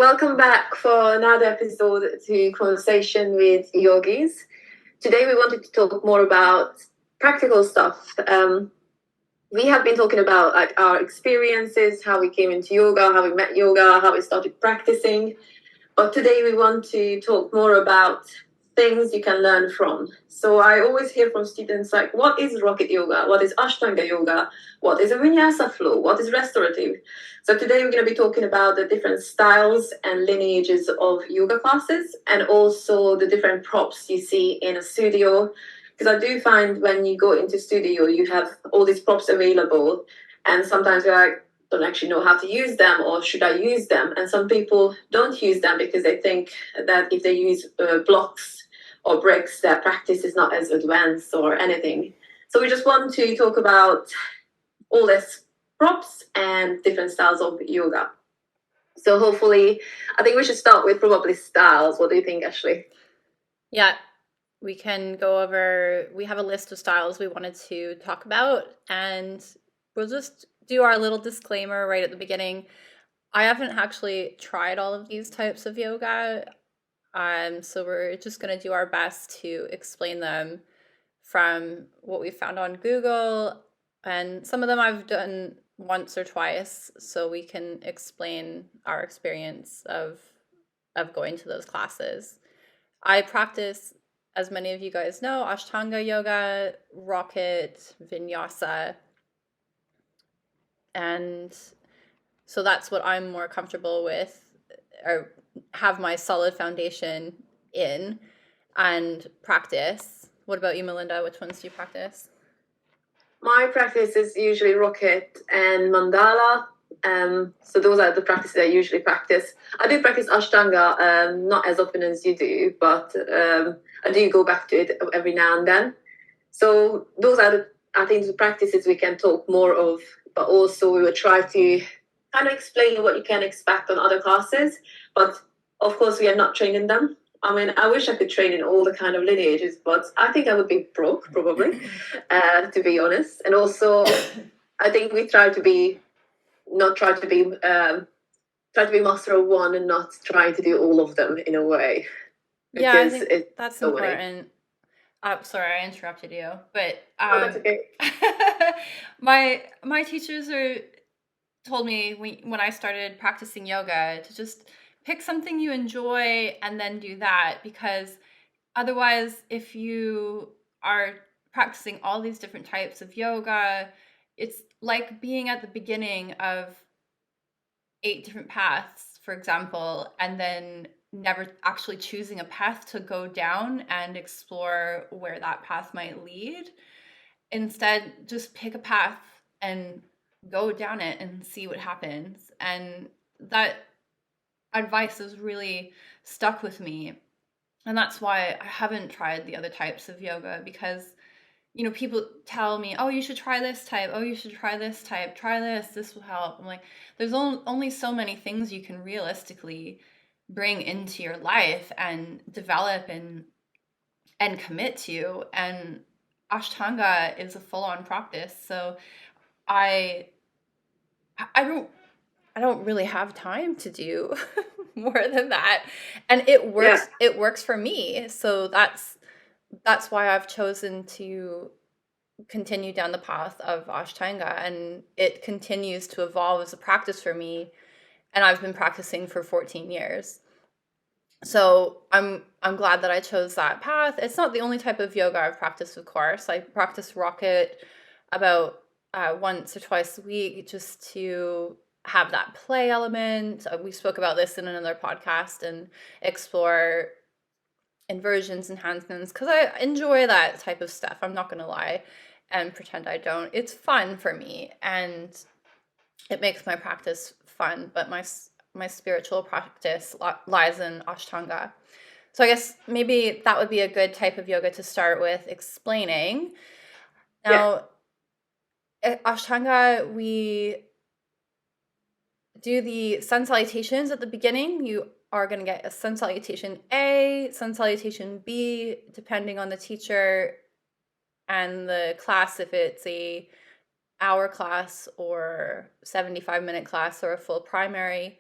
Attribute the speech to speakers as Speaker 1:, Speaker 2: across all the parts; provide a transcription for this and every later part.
Speaker 1: Welcome back for another episode to Conversation with Yogis. Today we wanted to talk more about practical stuff. We have been talking about our experiences, how we came into yoga, how we met yoga, how we started practicing. But today we want to talk more about things you can learn from. So I always hear from students like, what is rocket yoga? What is Ashtanga yoga? What is a vinyasa flow? What is restorative? So today we're going to be talking about the different styles and lineages of yoga classes, and also the different props you see in a studio. Because I do find when you go into studio, you have all these props available, and sometimes you're like, don't actually know how to use them, or should I use them? And some people don't use them because they think that if they use blocks or bricks, their practice is not as advanced or anything. So we just want to talk about all this props and different styles of yoga. So hopefully, I think we should start with probably styles. What do you think, Ashley?
Speaker 2: Yeah, we can go over, we have a list of styles we wanted to talk about, and we'll just do our little disclaimer right at the beginning. I haven't actually tried all of these types of yoga, so we're just going to do our best to explain them from what we found on Google, and some of them I've done once or twice, so we can explain our experience of going to those classes. I practice, as many of you guys know, Ashtanga yoga, rocket, vinyasa, and so that's what I'm more comfortable with, or have my solid foundation in and practice. What about you, Melinda? Which ones do you practice?
Speaker 1: My practice is usually rocket and mandala. So those are the practices I usually practice. I do practice Ashtanga, not as often as you do, but I do go back to it every now and then. So those are I think, the practices we can talk more of, but also we will try to kind of explain what you can expect on other classes. But of course, we are not training them. I mean, I wish I could train in all the kind of lineages, but I think I would be broke, probably, to be honest. And also, I think we try to be, not try to be, try to be master of one and not trying to do all of them in a way.
Speaker 2: Yeah, I
Speaker 1: Because
Speaker 2: think
Speaker 1: it's
Speaker 2: that's
Speaker 1: so many.
Speaker 2: important. Sorry, I interrupted you, but
Speaker 1: Oh, that's okay.
Speaker 2: my teachers told me when I started practicing yoga to just pick something you enjoy and then do that, because otherwise, if you are practicing all these different types of yoga, it's like being at the beginning of 8 different paths, for example, and then never actually choosing a path to go down and explore where that path might lead. Instead, just pick a path and go down it and see what happens. And that advice has really stuck with me. And that's why I haven't tried the other types of yoga, because people tell me, oh, you should try this type. Oh, you should try this type. Try this. This will help. I'm like, there's only so many things you can realistically bring into your life and develop and commit to. And Ashtanga is a full-on practice. So I don't really have time to do more than that. And it works.
Speaker 1: Yeah.
Speaker 2: It works for me. So that's why I've chosen to continue down the path of Ashtanga, and it continues to evolve as a practice for me, and I've been practicing for 14 years. So I'm glad that I chose that path. It's not the only type of yoga I've practiced, of course. I practice rocket about once or twice a week, just to have that play element. We spoke about this in another podcast, and explore inversions, enhancements, because I enjoy that type of stuff. I'm not going to lie and pretend I don't. It's fun for me, and it makes my practice fun, but my spiritual practice lies in Ashtanga. So I guess maybe that would be a good type of yoga to start with explaining. Now, at Ashtanga, we do the sun salutations at the beginning. You are going to get a sun salutation A, sun salutation B, depending on the teacher and the class, if it's a hour class or 75-minute class or a full primary,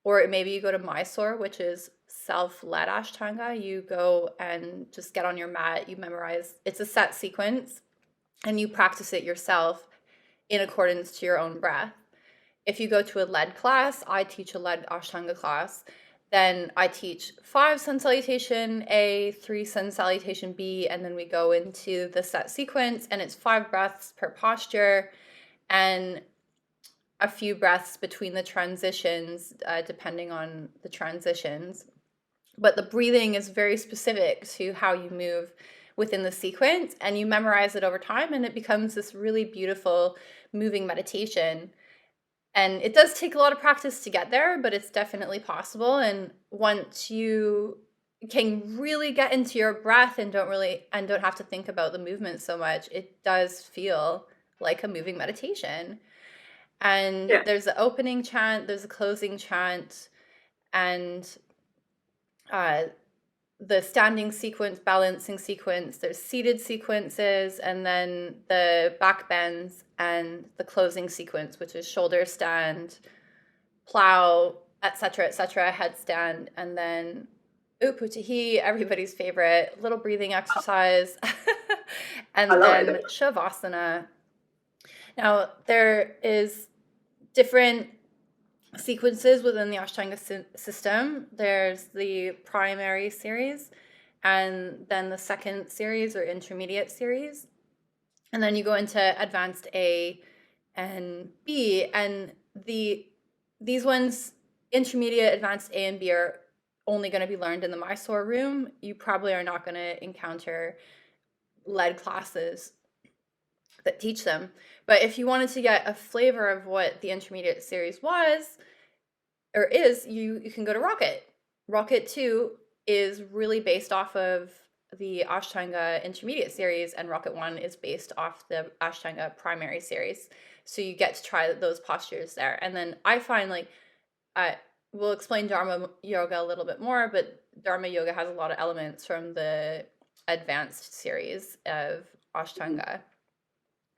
Speaker 2: Or maybe you go to Mysore, which is self-led Ashtanga. You go and just get on your mat, you memorize. It's a set sequence, and you practice it yourself in accordance to your own breath. If you go to a led class, I teach a led Ashtanga class, then I teach 5 sun salutation A, 3 sun salutation B, and then we go into the set sequence, and it's 5 breaths per posture and a few breaths between the transitions, depending on the transitions. But the breathing is very specific to how you move within the sequence, and you memorize it over time, and it becomes this really beautiful moving meditation. And it does take a lot of practice to get there, but it's definitely possible. And once you can really get into your breath and don't have to think about the movement so much, it does feel like a moving meditation. And there's the opening chant, there's a closing chant, and the standing sequence, balancing sequence, there's seated sequences, and then the back bends and the closing sequence, which is shoulder stand, plow, etc., headstand, and then Uputahi, everybody's favorite, little breathing exercise, and then Shavasana. Now, there is different sequences within the Ashtanga system. There's the primary series, and then the second series or intermediate series. And then you go into advanced A and B, and these ones, intermediate, advanced A and B, are only going to be learned in the Mysore room. You probably are not going to encounter led classes that teach them. But if you wanted to get a flavor of what the intermediate series was or is, you can go to Rocket. Rocket 2 is really based off of the Ashtanga intermediate series, and Rocket 1 is based off the Ashtanga primary series. So you get to try those postures there. And then I find, like, we'll explain Dharma Yoga a little bit more, but Dharma Yoga has a lot of elements from the advanced series of Ashtanga.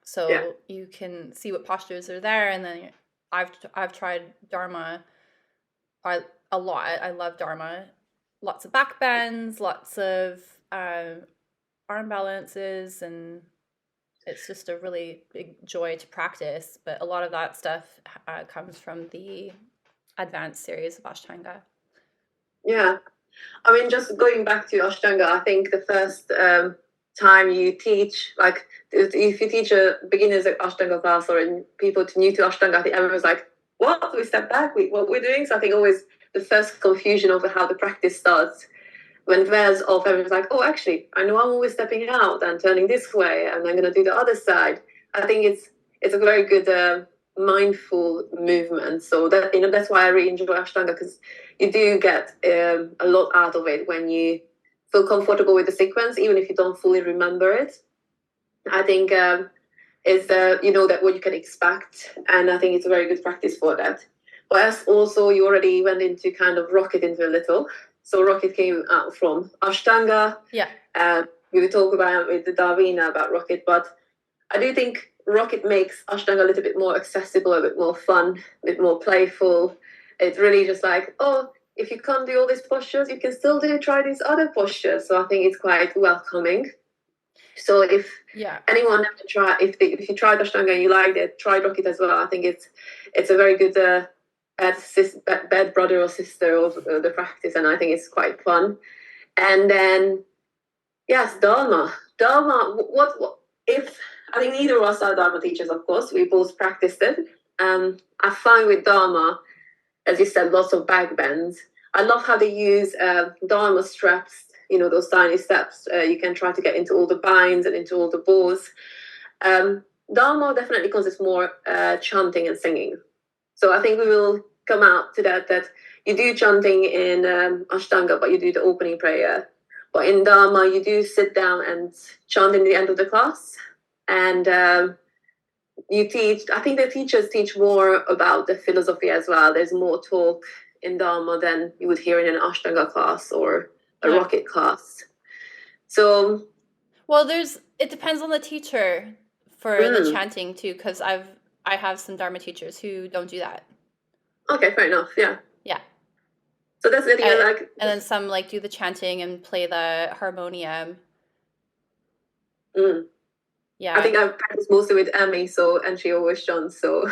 Speaker 2: So you can see what postures are there, and then I've tried Dharma a lot. I love Dharma. Lots of back bends, lots of arm balances, and it's just a really big joy to practice. But a lot of that stuff comes from the advanced series of Ashtanga.
Speaker 1: Yeah. I mean, just going back to Ashtanga, I think the first time you teach, like, if you teach a beginners Ashtanga class or people new to Ashtanga, I think everyone's like, what? We step back, what we're doing? So I think always the first confusion over how the practice starts, when it wears off, everyone's like, oh, actually, I know I'm always stepping out and turning this way, and I'm going to do the other side. I think it's a very good mindful movement. So that, that's why I really enjoy Ashtanga, because you do get a lot out of it when you feel comfortable with the sequence, even if you don't fully remember it. I think is that what you can expect, and I think it's a very good practice for that. But as also you already went into kind of Rocket into a little. So Rocket came out from Ashtanga.
Speaker 2: Yeah.
Speaker 1: We will talk about with the Davina about Rocket, but I do think Rocket makes Ashtanga a little bit more accessible, a bit more fun, a bit more playful. It's really just like, oh, if you can't do all these postures, you can still try these other postures. So I think it's quite welcoming. So if anyone ever try, if you tried Ashtanga and you liked it, try Rocket as well. I think it's a very good bad brother or sister of the practice, and I think it's quite fun. And then yes, Dharma. What if I think neither of us are Dharma teachers, of course. We both practiced it. I find with Dharma, as you said, lots of back bends. I love how they use Dharma straps, those tiny steps. You can try to get into all the binds and into all the balls. Dharma definitely consists more chanting and singing. So I think we will come out to that you do chanting in Ashtanga, but you do the opening prayer. But in Dharma, you do sit down and chant in the end of the class. And you teach, I think the teachers teach more about the philosophy as well. There's more talk in Dharma than you would hear in an Ashtanga class or a Rocket class. So,
Speaker 2: well, it depends on the teacher for the chanting too, because I have some Dharma teachers who don't do that.
Speaker 1: Okay, fair enough. Yeah.
Speaker 2: Yeah.
Speaker 1: So that's the thing. Like,
Speaker 2: and then some like do the chanting and play the harmonium.
Speaker 1: I
Speaker 2: Yeah.
Speaker 1: think I've practiced mostly with Emmy, and she always chants. So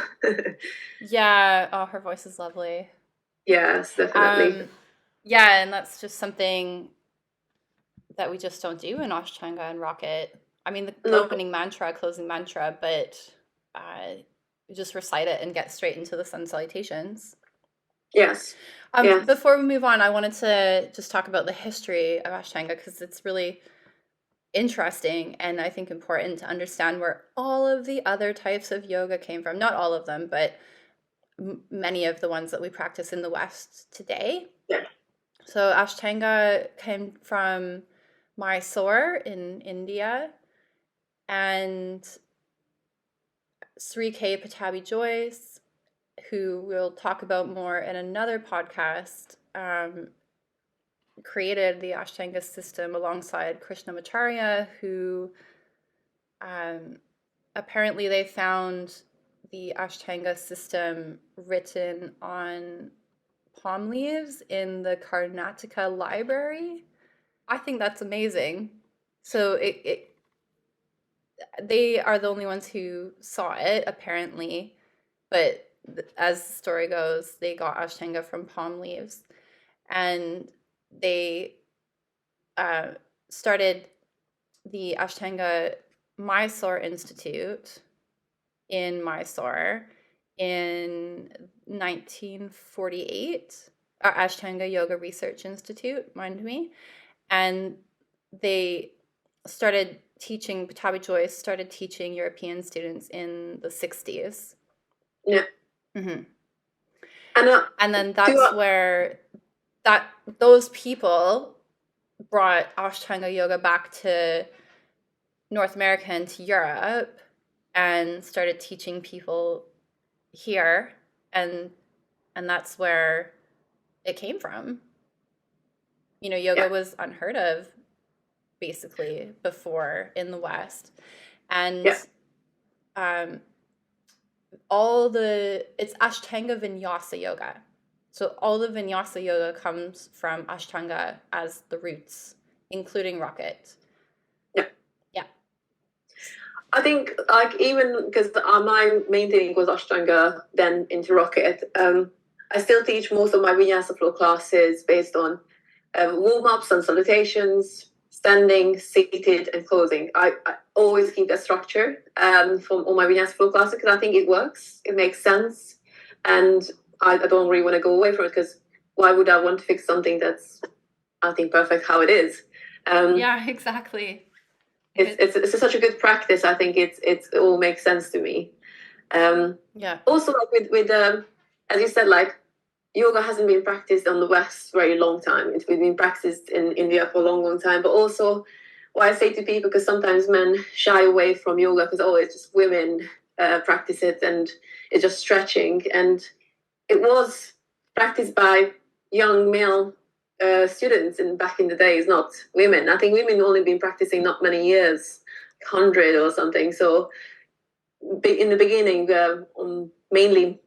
Speaker 2: Yeah. Oh, her voice is lovely.
Speaker 1: yes, definitely.
Speaker 2: Yeah, and that's just something that we just don't do in Ashtanga and Rocket. I mean, the
Speaker 1: No.
Speaker 2: opening mantra, closing mantra, but you just recite it and get straight into the sun salutations.
Speaker 1: Yes. Yes.
Speaker 2: Before we move on, I wanted to just talk about the history of Ashtanga because it's really interesting and I think important to understand where all of the other types of yoga came from. Not all of them, but many of the ones that we practice in the West today.
Speaker 1: Yeah.
Speaker 2: So Ashtanga came from Mysore in India, and Sri K. Patabi Joyce, who we'll talk about more in another podcast, created the Ashtanga system alongside Krishnamacharya, who apparently they found the Ashtanga system written on palm leaves in the Karnataka library. I think that's amazing. So they are the only ones who saw it, apparently. But as the story goes, they got Ashtanga from palm leaves. And they started the Ashtanga Mysore Institute in Mysore in 1948. Ashtanga Yoga Research Institute, mind me. And they started teaching, Patabi Joyce started teaching European students in the 60s.
Speaker 1: Yeah.
Speaker 2: Mm-hmm.
Speaker 1: And
Speaker 2: then that's where those people brought Ashtanga yoga back to North America and to Europe and started teaching people here, and that's where it came from. You know, yoga was unheard of basically before in the West, and it's Ashtanga Vinyasa yoga. So all the Vinyasa yoga comes from Ashtanga as the roots, including Rocket. Yeah.
Speaker 1: I think, like, even because my main thing was Ashtanga, then into Rocket, I still teach most of my Vinyasa flow classes based on warm-ups and salutations, standing, seated, and closing. I always keep that structure from all my Vinyasa flow classes because I think it works, it makes sense, and I don't really want to go away from it because why would I want to fix something that's, I think, perfect how it is?
Speaker 2: Yeah, exactly.
Speaker 1: It's such a good practice. I think it all makes sense to me.
Speaker 2: Yeah.
Speaker 1: Also, like with as you said, like yoga hasn't been practiced on the West for a very long time. It's been practiced in India for a long, long time. But also, what I say to people, because sometimes men shy away from yoga because it's just women practice it and it's just stretching. And it was practiced by young male students back in the days, not women. I think women only been practicing not many years, 100 or something. So in the beginning, mainly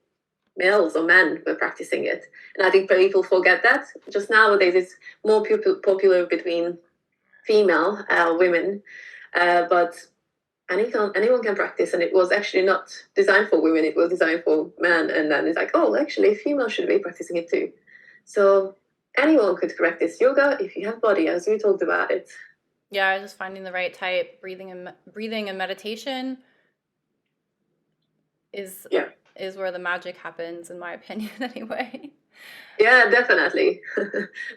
Speaker 1: males or men were practicing it. And I think people forget that. Just nowadays, it's more popular between female women, but anyone can practice, and it was actually not designed for women, it was designed for men. And then it's like, oh, actually females should be practicing it too. So anyone could practice yoga if you have body, as we talked about it.
Speaker 2: Yeah, just finding the right type. Breathing and meditation is where the magic happens, in my opinion, anyway.
Speaker 1: Yeah, definitely.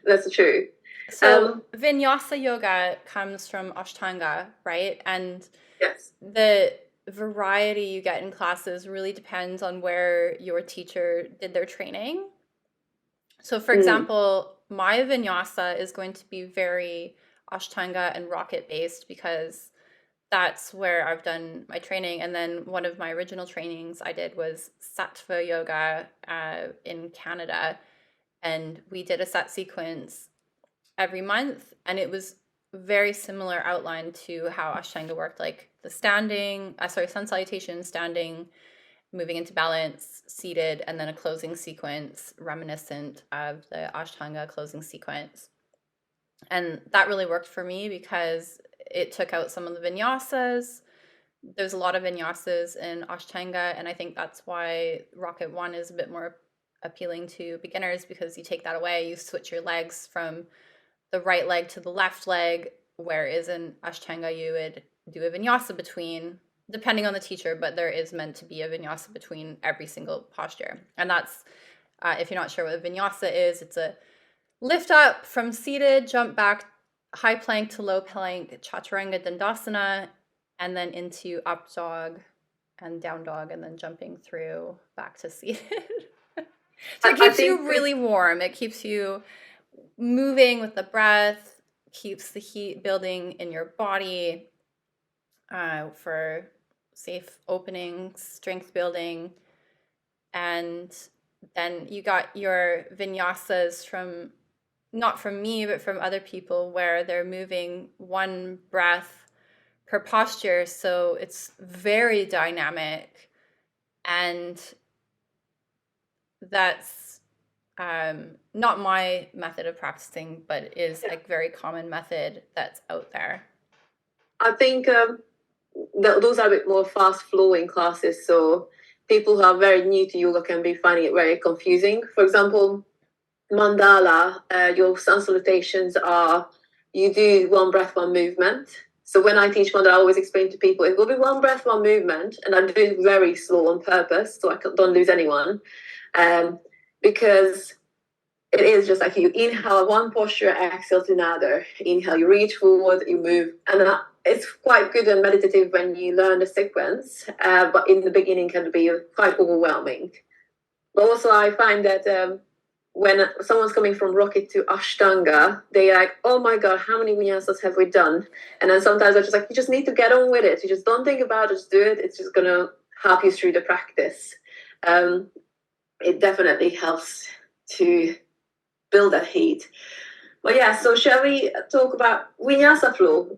Speaker 1: That's true.
Speaker 2: So Vinyasa yoga comes from Ashtanga, right? And
Speaker 1: yes,
Speaker 2: the variety you get in classes really depends on where your teacher did their training. So for example, my Vinyasa is going to be very Ashtanga and Rocket based because that's where I've done my training. And then one of my original trainings I did was Sattva yoga in Canada. And we did a set sequence every month. And it was very similar outline to how Ashtanga worked, like the standing, sun salutation, standing, moving into balance, seated, and then a closing sequence reminiscent of the Ashtanga closing sequence. And that really worked for me because it took out some of the vinyasas. There's a lot of vinyasas in Ashtanga, and I think that's why Rocket 1 is a bit more appealing to beginners, because you take that away, you switch your legs from the right leg to the left leg, whereas in Ashtanga you would do a vinyasa between, depending on the teacher, but there is meant to be a vinyasa between every single posture. And that's, if you're not sure what a vinyasa is, it's a lift up from seated, jump back, high plank to low plank, chaturanga dandasana, and then into up dog and down dog, and then jumping through back to seated. So it keeps you really warm. It keeps you moving with the breath, keeps the heat building in your body for safe opening, strength building. And then you got your vinyasas from, not from me, but from other people, where they're moving one breath per posture. So it's very dynamic. And that's not my method of practicing, but is a very common method that's out there.
Speaker 1: I think those are a bit more fast flowing classes, so people who are very new to yoga can be finding it very confusing. For example, mandala, your sun salutations are, you do one breath, one movement. So when I teach mandala, I always explain to people it will be one breath, one movement, and I do it very slow on purpose so I don't lose anyone, because it is just like you inhale one posture, exhale to another. Inhale, you reach forward, you move, and it's quite good and meditative when you learn the sequence, but in the beginning can be quite overwhelming. But also I find that when someone's coming from Rocket to Ashtanga, they're like, oh my God, how many vinyasas have we done? And then sometimes I'm just like, you just need to get on with it. You just don't think about it, just do it. It's just going to help you through the practice. It definitely helps to build that heat. But yeah, so shall we talk about vinyasa flow?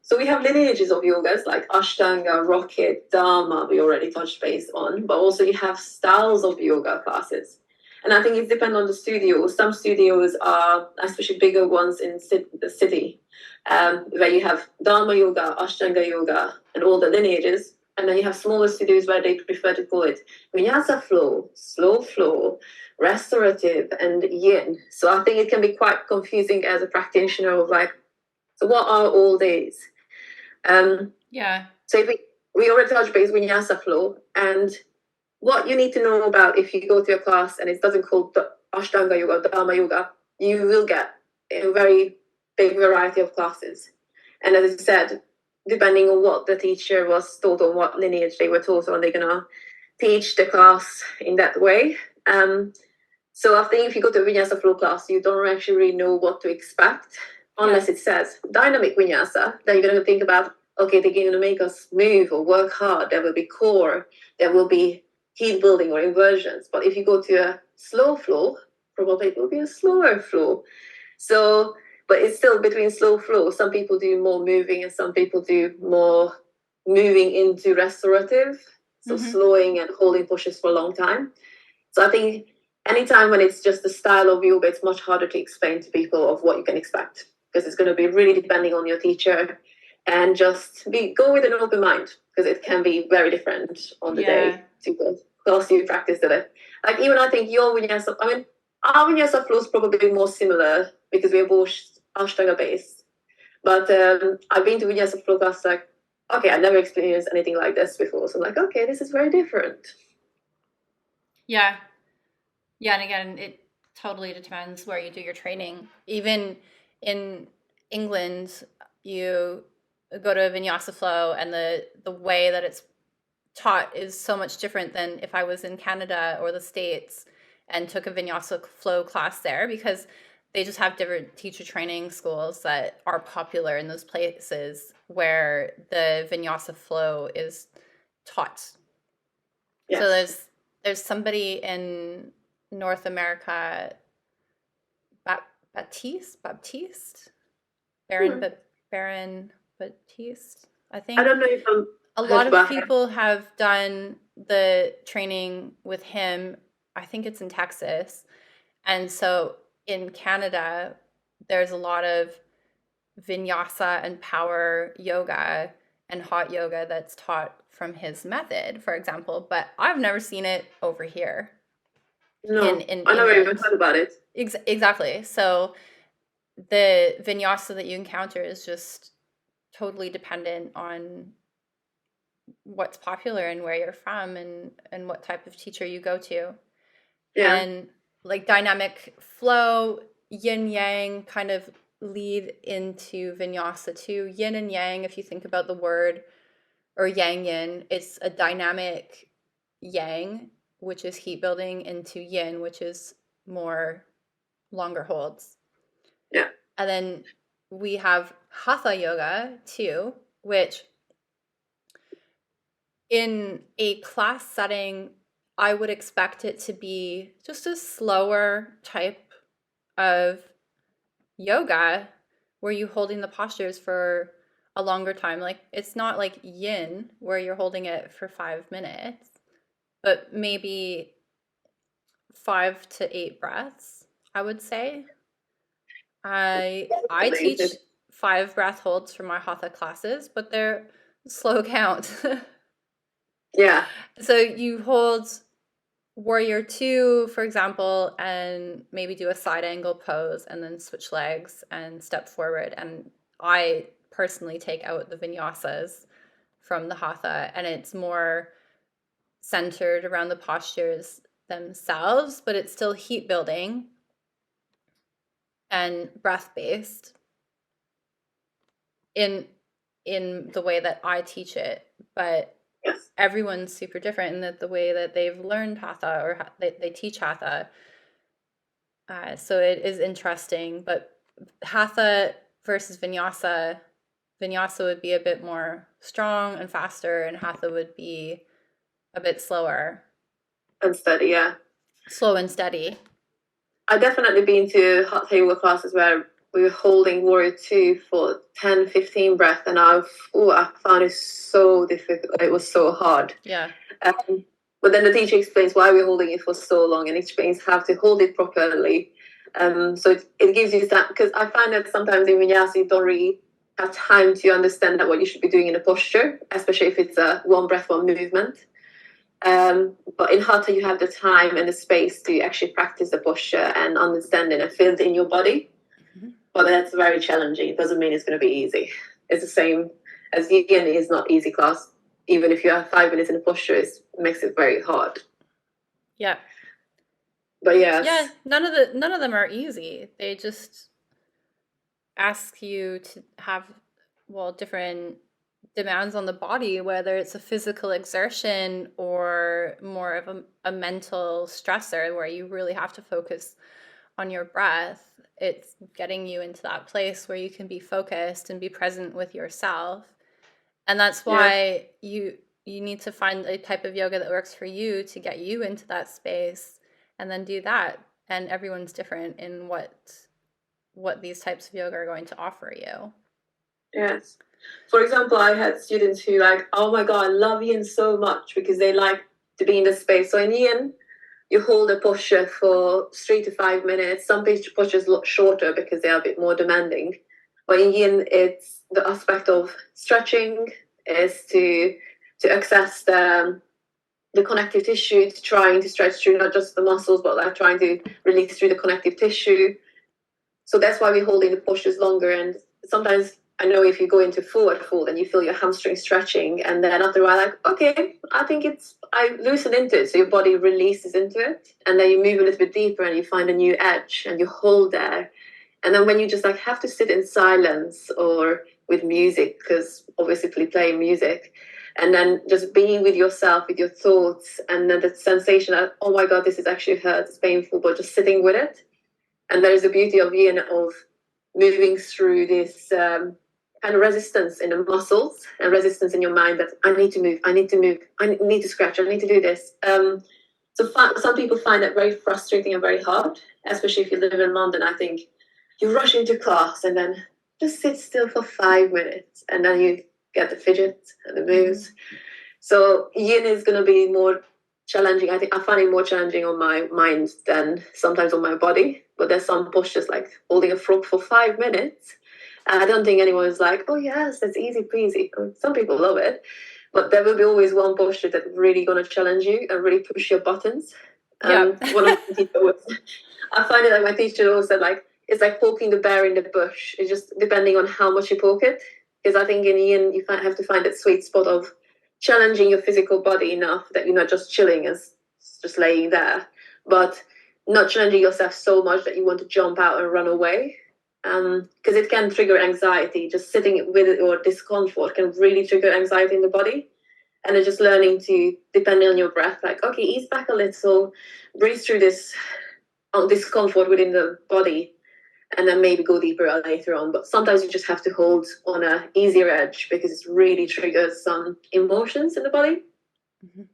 Speaker 1: So we have lineages of yogas like Ashtanga, Rocket, Dharma, we already touched base on, but also you have styles of yoga classes. And I think it depends on the studio. Some studios are, especially bigger ones in the city, where you have Dharma yoga, Ashtanga yoga, and all the lineages. And then you have smaller studios where they prefer to call it vinyasa flow, slow flow, restorative, and yin. So I think it can be quite confusing as a practitioner of like, so what are all these?
Speaker 2: Yeah.
Speaker 1: So if we already touched base vinyasa flow, and what you need to know about if you go to a class and it doesn't call Ashtanga yoga, Dharma yoga, you will get a very big variety of classes. And as I said, depending on what the teacher was taught on, what lineage they were taught on, they're gonna teach the class in that way. So I think if you go to a vinyasa flow class, you don't actually really know what to expect, unless it says dynamic vinyasa. Then you're gonna think about, okay, they're gonna make us move or work hard. There will be core, there will be heat building or inversions. But if you go to a slow flow, probably it will be a slower flow. So, but it's still between slow flow. Some people do more moving and some people do more moving into restorative. So slowing and holding postures for a long time. So I think anytime when it's just the style of yoga, it's much harder to explain to people of what you can expect, because it's going to be really depending on your teacher, and just go with an open mind, because it can be very different on the day to the class you practice it. Like even I think your vinyasa, our vinyasa flow is probably more similar because we're both Ashtanga based. But I've been to vinyasa flow class like, okay, I never experienced anything like this before. So I'm like, okay, this is very different.
Speaker 2: Yeah. Yeah, and again, it totally depends where you do your training. Even in England, you go to a vinyasa flow, and the way that it's taught is so much different than if I was in Canada or the States and took a vinyasa flow class there, because they just have different teacher training schools that are popular in those places where the vinyasa flow is taught. Yes. So there's somebody in North America, Baptiste, Baron Baptiste, I think.
Speaker 1: I don't know if
Speaker 2: a lot of people have done the training with him, I think it's in Texas. And so in Canada, there's a lot of vinyasa and power yoga and hot yoga that's taught from his method, for example, but I've never seen it over here
Speaker 1: No,
Speaker 2: in
Speaker 1: I never even
Speaker 2: England.
Speaker 1: heard about it.
Speaker 2: Exactly. So the vinyasa that you encounter is just totally dependent on what's popular and where you're from and what type of teacher you go to.
Speaker 1: Yeah.
Speaker 2: And like dynamic flow, yin yang kind of lead into vinyasa too. Yin and yang, if you think about the word, or yang yin, it's a dynamic yang, which is heat building, into yin, which is more longer holds.
Speaker 1: Yeah.
Speaker 2: And then we have hatha yoga too, which in a class setting, I would expect it to be just a slower type of yoga where you're holding the postures for a longer time. Like it's not like yin where you're holding it for 5 minutes, but maybe 5 to 8 breaths, I would say. I teach 5 breath holds for my hatha classes, but they're slow count.
Speaker 1: Yeah.
Speaker 2: So you hold warrior two, for example, and maybe do a side angle pose and then switch legs and step forward. And I personally take out the vinyasas from the hatha, and it's more centered around the postures themselves, but it's still heat building and breath based in the way that I teach it. But
Speaker 1: Yes.
Speaker 2: everyone's super different in that the way that they've learned hatha or they teach hatha. So it is interesting, but hatha versus vinyasa, vinyasa would be a bit more strong and faster, and hatha would be a bit slower.
Speaker 1: And steady, yeah.
Speaker 2: Slow and steady.
Speaker 1: I definitely been to hatha yoga classes where we were holding warrior two for 10, 15 breaths, and I found it so difficult. It was so hard.
Speaker 2: Yeah.
Speaker 1: But then the teacher explains why we're holding it for so long and explains how to hold it properly. So it gives you that, because I find that sometimes in vinyasa you don't really have time to understand that what you should be doing in a posture, especially if it's a one breath, one movement. But in hatha you have the time and the space to actually practice the posture and understand it and feel it in your body. Mm-hmm. But that's very challenging. It doesn't mean it's going to be easy. It's the same as yin is not easy class. Even if you have 5 minutes in the posture, it makes it very hard.
Speaker 2: Yeah.
Speaker 1: But yes.
Speaker 2: Yeah, none of them are easy. They just ask you to have different demands on the body, whether it's a physical exertion or more of a mental stressor where you really have to focus on your breath. It's getting you into that place where you can be focused and be present with yourself. And that's why you need to find a type of yoga that works for you to get you into that space and then do that. And everyone's different in what these types of yoga are going to offer you.
Speaker 1: Yes. For example, I had students who like, oh my God, I love yin so much because they like to be in the space. So in yin, you hold a posture for 3 to 5 minutes. Some postures look shorter because they are a bit more demanding. But in yin, it's the aspect of stretching is to access the connective tissue, to trying to stretch through not just the muscles, but like trying to release through the connective tissue. So that's why we're holding the postures longer. And sometimes I know if you go into forward fold and you feel your hamstring stretching, and then after a while, like, okay, I loosen into it. So your body releases into it. And then you move a little bit deeper and you find a new edge and you hold there. And then when you just like have to sit in silence or with music, because obviously playing music, and then just being with yourself, with your thoughts, and then the sensation of, oh my God, this is actually hurt, it's painful, but just sitting with it. And there's the beauty of yin of moving through this kind of resistance in the muscles and resistance in your mind that I need to move, I need to scratch, I need to do this. So some people find that very frustrating and very hard, especially if you live in London. I think you rush into class and then just sit still for 5 minutes and then you get the fidget and the moves. So yin is going to be more challenging. I think I find it more challenging on my mind than sometimes on my body. But there's some postures like holding a frog for 5 minutes. I don't think anyone's like, oh yes, that's easy peasy. Some people love it, but there will be always one posture that's really going to challenge you and really push your buttons.
Speaker 2: Yep.
Speaker 1: One of my teachers, I find it like my teacher always said, like it's like poking the bear in the bush. It's just depending on how much you poke it. Because I think in yin you have to find that sweet spot of challenging your physical body enough that you're not just chilling as just laying there, but not challenging yourself so much that you want to jump out and run away. Because it can trigger anxiety. Just sitting with it or discomfort can really trigger anxiety in the body. And it's just learning to, depending on your breath, like, okay, ease back a little, breathe through this discomfort within the body, and then maybe go deeper later on. But sometimes you just have to hold on a easier edge because it really triggers some emotions in the body.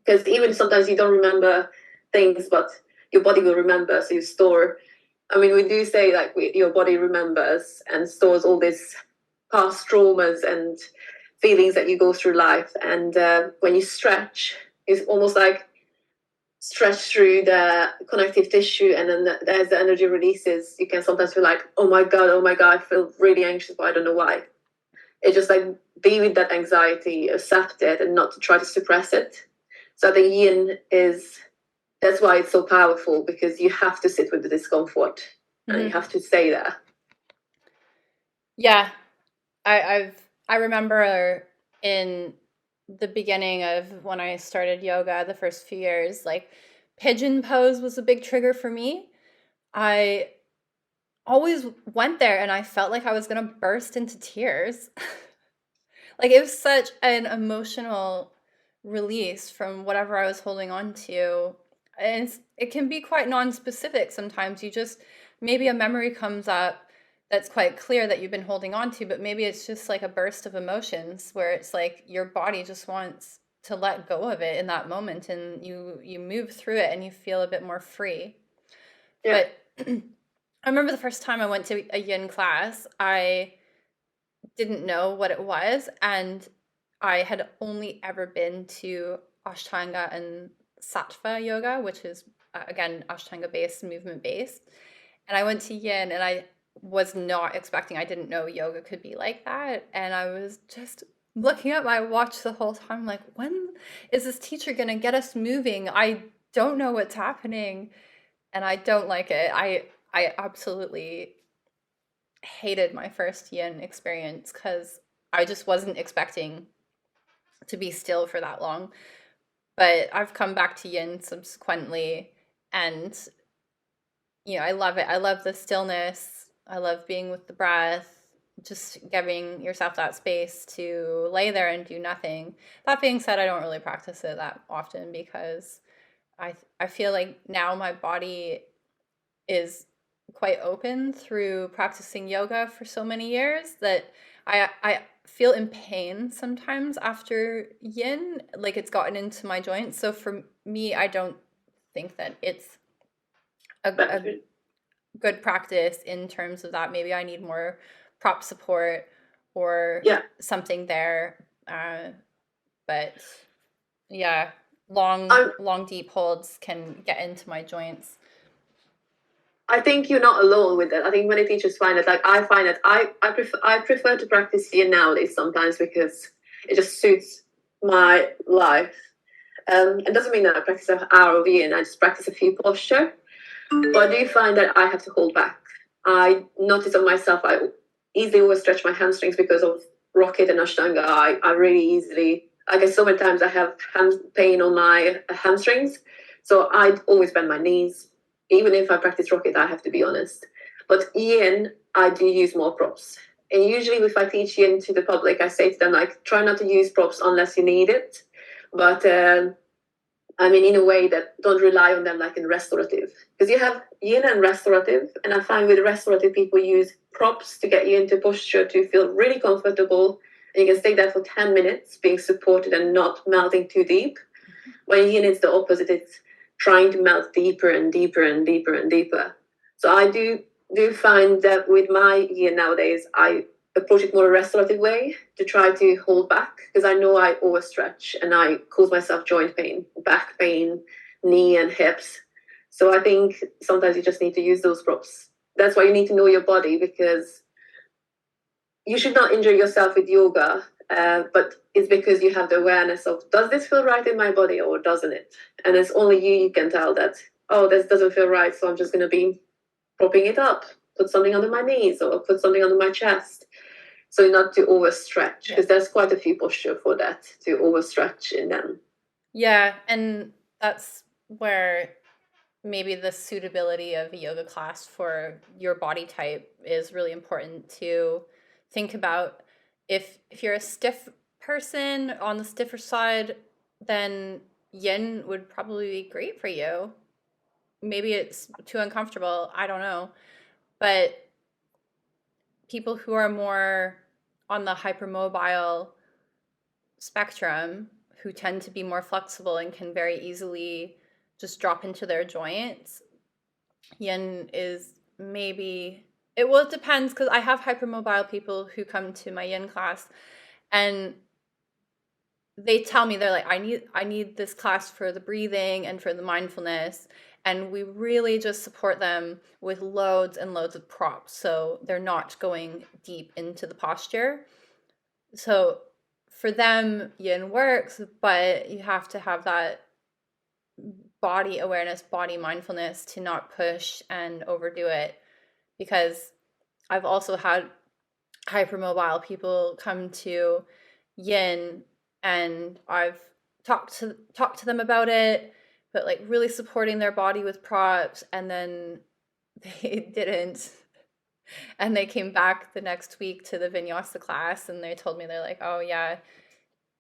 Speaker 1: Because even sometimes you don't remember things, but your body will remember. So you store. I mean, we do say like your body remembers and stores all these past traumas and feelings that you go through life. And when you stretch, it's almost like stretch through the connective tissue, and then as the energy releases, you can sometimes feel like, oh my god, I feel really anxious, but I don't know why. It's just like be with that anxiety, accept it, and not to try to suppress it. So I think yin is, that's why it's so powerful, because you have to sit with the discomfort and you have to stay there.
Speaker 2: Yeah, I remember in the beginning of when I started yoga, the first few years, like pigeon pose was a big trigger for me. I always went there and I felt like I was going to burst into tears. Like it was such an emotional release from whatever I was holding on to. And it can be quite non-specific sometimes. You just, maybe a memory comes up that's quite clear that you've been holding on to, but maybe it's just like a burst of emotions where it's like your body just wants to let go of it in that moment, and you move through it and you feel a bit more free.
Speaker 1: Yeah.
Speaker 2: But I remember the first time I went to a yin class, I didn't know what it was, and I had only ever been to Ashtanga and Sattva yoga, which is again Ashtanga based, movement based. And I went to yin, and I was not expecting, I didn't know yoga could be like that, and I was just looking at my watch the whole time like, when is this teacher going to get us moving? I don't know what's happening, and I don't like it. I absolutely hated my first yin experience because I just wasn't expecting to be still for that long. But I've come back to yin subsequently, and I love it. I love the stillness. I love being with the breath, just giving yourself that space to lay there and do nothing. That being said, I don't really practice it that often because I feel like now my body is quite open through practicing yoga for so many years that I feel in pain sometimes after yin, like it's gotten into my joints. So for me, I don't think that it's a good practice in terms of that. Maybe I need more prop support or something there. But yeah, long deep holds can get into my joints.
Speaker 1: I think you're not alone with that. I think many teachers find it. Like I find that I prefer to practice yin nowadays sometimes because it just suits my life. It doesn't mean that I practice an hour of yin. I just practice a few posture. But I do find that I have to hold back. I notice on myself I easily always stretch my hamstrings because of rocket and ashtanga. I really easily, I guess so many times I have pain on my hamstrings. So I always bend my knees. Even if I practice rocket, I have to be honest. But yin, I do use more props. And usually if I teach yin to the public, I say to them, like, try not to use props unless you need it. But I mean, in a way that don't rely on them like in restorative. Because you have yin and restorative. And I find with restorative, people use props to get you into posture to feel really comfortable. And you can stay there for 10 minutes, being supported and not melting too deep. When yin is the opposite, it's trying to melt deeper and deeper and deeper and deeper. So I do find that with my yin nowadays, I approach it more a restorative way to try to hold back, because I know I overstretch and I cause myself joint pain, back pain, knee and hips. So I think sometimes you just need to use those props. That's why you need to know your body, because you should not injure yourself with yoga, but it's because you have the awareness of, does this feel right in my body or doesn't it? And it's only you can tell that, oh, this doesn't feel right, so I'm just going to be propping it up, put something under my knees or put something under my chest. So not to overstretch, because there's quite a few posture for that, to overstretch in them.
Speaker 2: Yeah, and that's where maybe the suitability of a yoga class for your body type is really important to think about. If you're a stiff person on the stiffer side, then yin would probably be great for you. Maybe it's too uncomfortable, I don't know. But people who are more on the hypermobile spectrum, who tend to be more flexible and can very easily just drop into their joints, yin is maybe it depends, because I have hypermobile people who come to my yin class and they tell me, they're like, I need this class for the breathing and for the mindfulness, and we really just support them with loads and loads of props so they're not going deep into the posture. So for them, yin works, but you have to have that body awareness, body mindfulness to not push and overdo it, because I've also had hypermobile people come to yin and I've talked to them about it, but like really supporting their body with props, and then they didn't. And they came back the next week to the vinyasa class and they told me, they're like, oh yeah,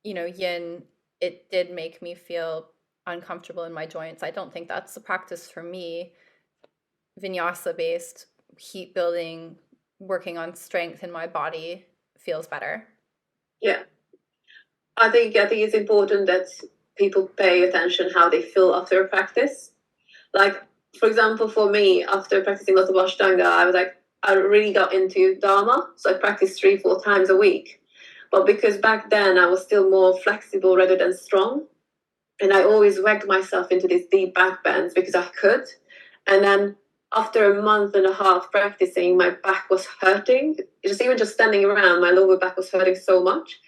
Speaker 2: yin, it did make me feel uncomfortable in my joints. I don't think that's the practice for me. Vinyasa based, heat building, working on strength in my body feels better.
Speaker 1: Yeah. I think it's important that people pay attention how they feel after a practice. Like, for example, for me, after practicing lots of Ashtanga, I was like, I really got into Dharma. So I practiced 3-4 times a week. But because back then I was still more flexible rather than strong, and I always wagged myself into these deep back bends because I could. And then after a month and a half practicing, my back was hurting. Even just standing around, my lower back was hurting so much.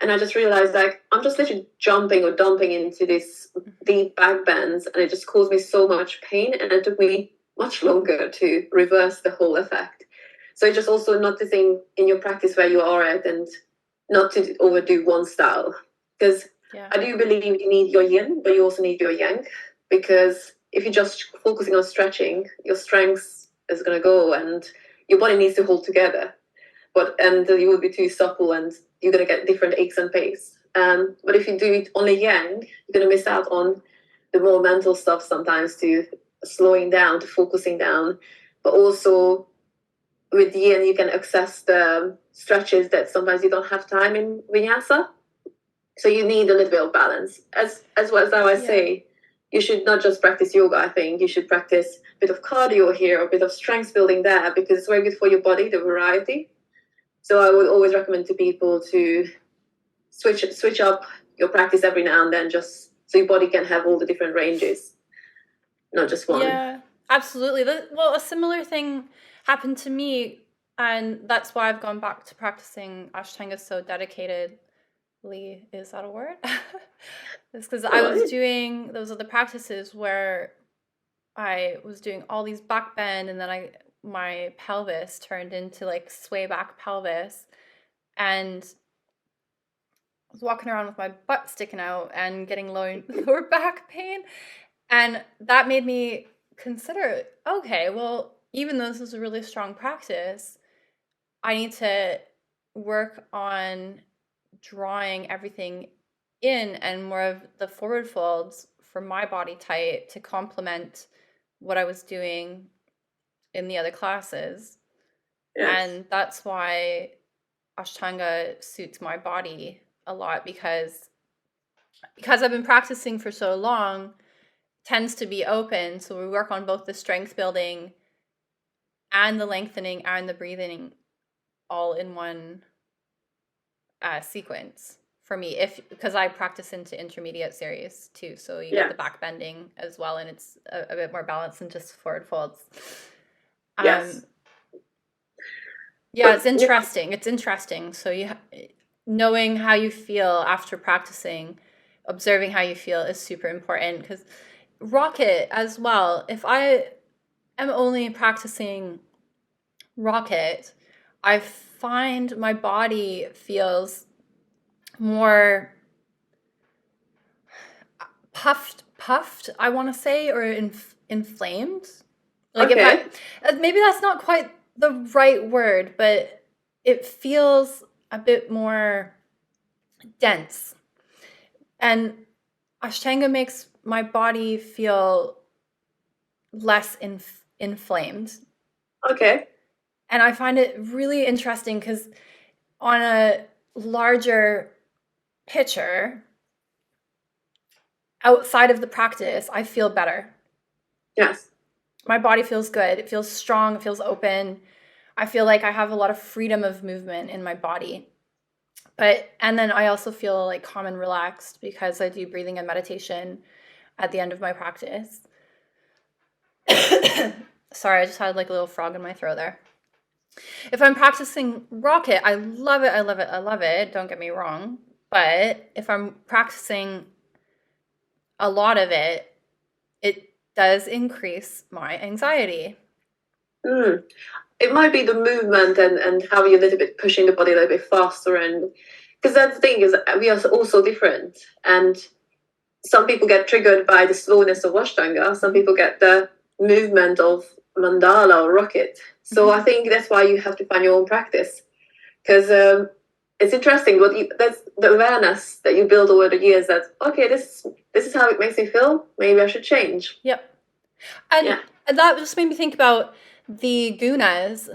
Speaker 1: And I just realized, like, I'm just literally jumping or dumping into these deep back bends, and it just caused me so much pain, and it took me much longer to reverse the whole effect. So it's just also noticing in your practice where you are at, and not to overdo one style. Because I do believe you need your yin, but you also need your yang, because if you're just focusing on stretching, your strength is going to go, and your body needs to hold together. And you will be too supple, and you're going to get different aches and pains. But if you do it only yang, you're going to miss out on the more mental stuff sometimes, to slowing down, to focusing down. But also with yin, you can access the stretches that sometimes you don't have time in vinyasa. So you need a little bit of balance. As well as I say, you should not just practice yoga. I think you should practice a bit of cardio here, a bit of strength building there, because it's very good for your body, the variety. So I would always recommend to people to switch up your practice every now and then, just so your body can have all the different ranges, not just one.
Speaker 2: Yeah, absolutely. Well, a similar thing happened to me, and that's why I've gone back to practicing Ashtanga so dedicatedly. Is that a word? It's because I was doing those other practices where I was doing all these back bend, and then my pelvis turned into like sway back pelvis, and I was walking around with my butt sticking out and getting lower back pain. And that made me consider, okay, well, even though this is a really strong practice, I need to work on drawing everything in and more of the forward folds for my body type to complement what I was doing in the other classes. Yes. And that's why Ashtanga suits my body a lot, because I've been practicing for so long, tends to be open. So we work on both the strength building and the lengthening and the breathing all in one sequence for me, because I practice into intermediate series too, so you get the back bending as well, and it's a bit more balanced than just forward folds.
Speaker 1: Yes.
Speaker 2: Yeah, it's interesting. It's interesting. So knowing how you feel after practicing, observing how you feel is super important, because rocket as well. If I am only practicing rocket, I find my body feels more puffed, I want to say, or inflamed. Like
Speaker 1: Okay.
Speaker 2: if maybe that's not quite the right word, but it feels a bit more dense. And Ashtanga makes my body feel less inflamed.
Speaker 1: Okay.
Speaker 2: And I find it really interesting because on a larger picture, outside of the practice, I feel better.
Speaker 1: Yes.
Speaker 2: My body feels good. It feels strong. It feels open. I feel like I have a lot of freedom of movement in my body. And then I also feel like calm and relaxed because I do breathing and meditation at the end of my practice. Sorry, I just had like a little frog in my throat there. If I'm practicing rocket, I love it. I love it. I love it. Don't get me wrong. But if I'm practicing a lot of it, it does increase my anxiety.
Speaker 1: It might be the movement and how you're a little bit pushing the body a little bit faster, and because that's the thing is we are all so different, and some people get triggered by the slowness of Ashtanga, some people get the movement of mandala or rocket. So I think that's why you have to find your own practice, because it's interesting. That's the awareness that you build over the years. That okay, this is how it makes me feel. Maybe I should change.
Speaker 2: Yep. And that just made me think about the gunas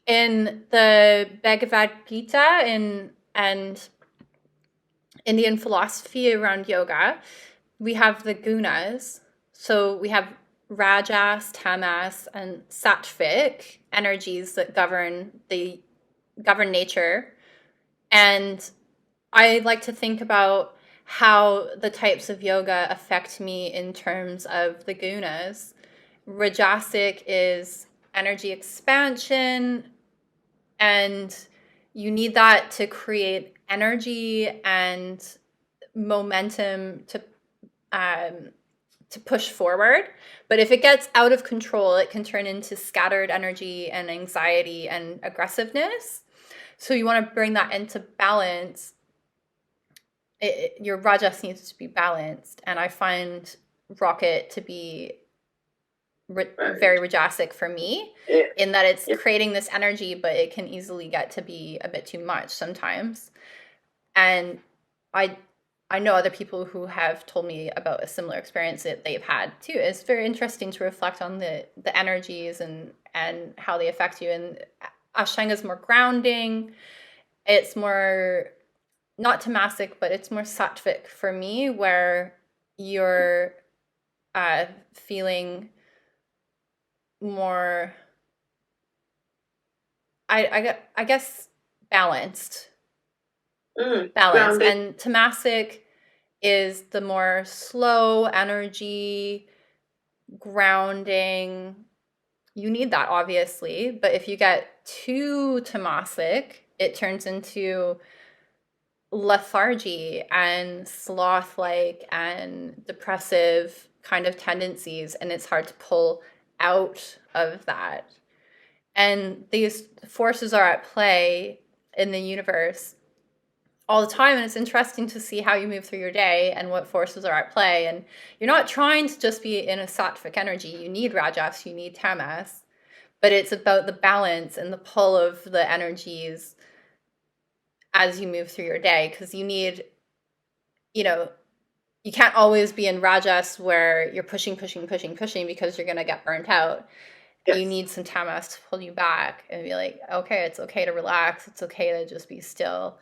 Speaker 2: in the Bhagavad Gita and Indian philosophy around yoga. We have the gunas. So we have rajas, tamas, and sattvic energies that govern nature. And I like to think about how the types of yoga affect me in terms of the gunas. Rajasic is energy expansion, and you need that to create energy and momentum to push forward. But if it gets out of control, it can turn into scattered energy and anxiety and aggressiveness. So you want to bring that into balance. Your rajas needs to be balanced, and I find rocket to be very rajasic for me, in that it's creating this energy, but it can easily get to be a bit too much sometimes. And I know other people who have told me about a similar experience that they've had too. It's very interesting to reflect on the energies and how they affect you. And Ashtanga is more grounding. It's more not tamasic, but it's more sattvic for me, where you're feeling more, I guess, balanced. Balance. And tamasic is the more slow energy, grounding. You need that, obviously, but if you get too tamasic, it turns into lethargy and sloth-like and depressive kind of tendencies, and it's hard to pull out of that. And these forces are at play in the universe all the time, and it's interesting to see how you move through your day and what forces are at play. And you're not trying to just be in a sattvic energy. You need rajas, you need tamas, but it's about the balance and the pull of the energies as you move through your day, because you need, you can't always be in rajas where you're pushing because you're going to get burnt out. Yes. You need some tamas to pull you back and be like, okay, it's okay to relax. It's okay to just be still.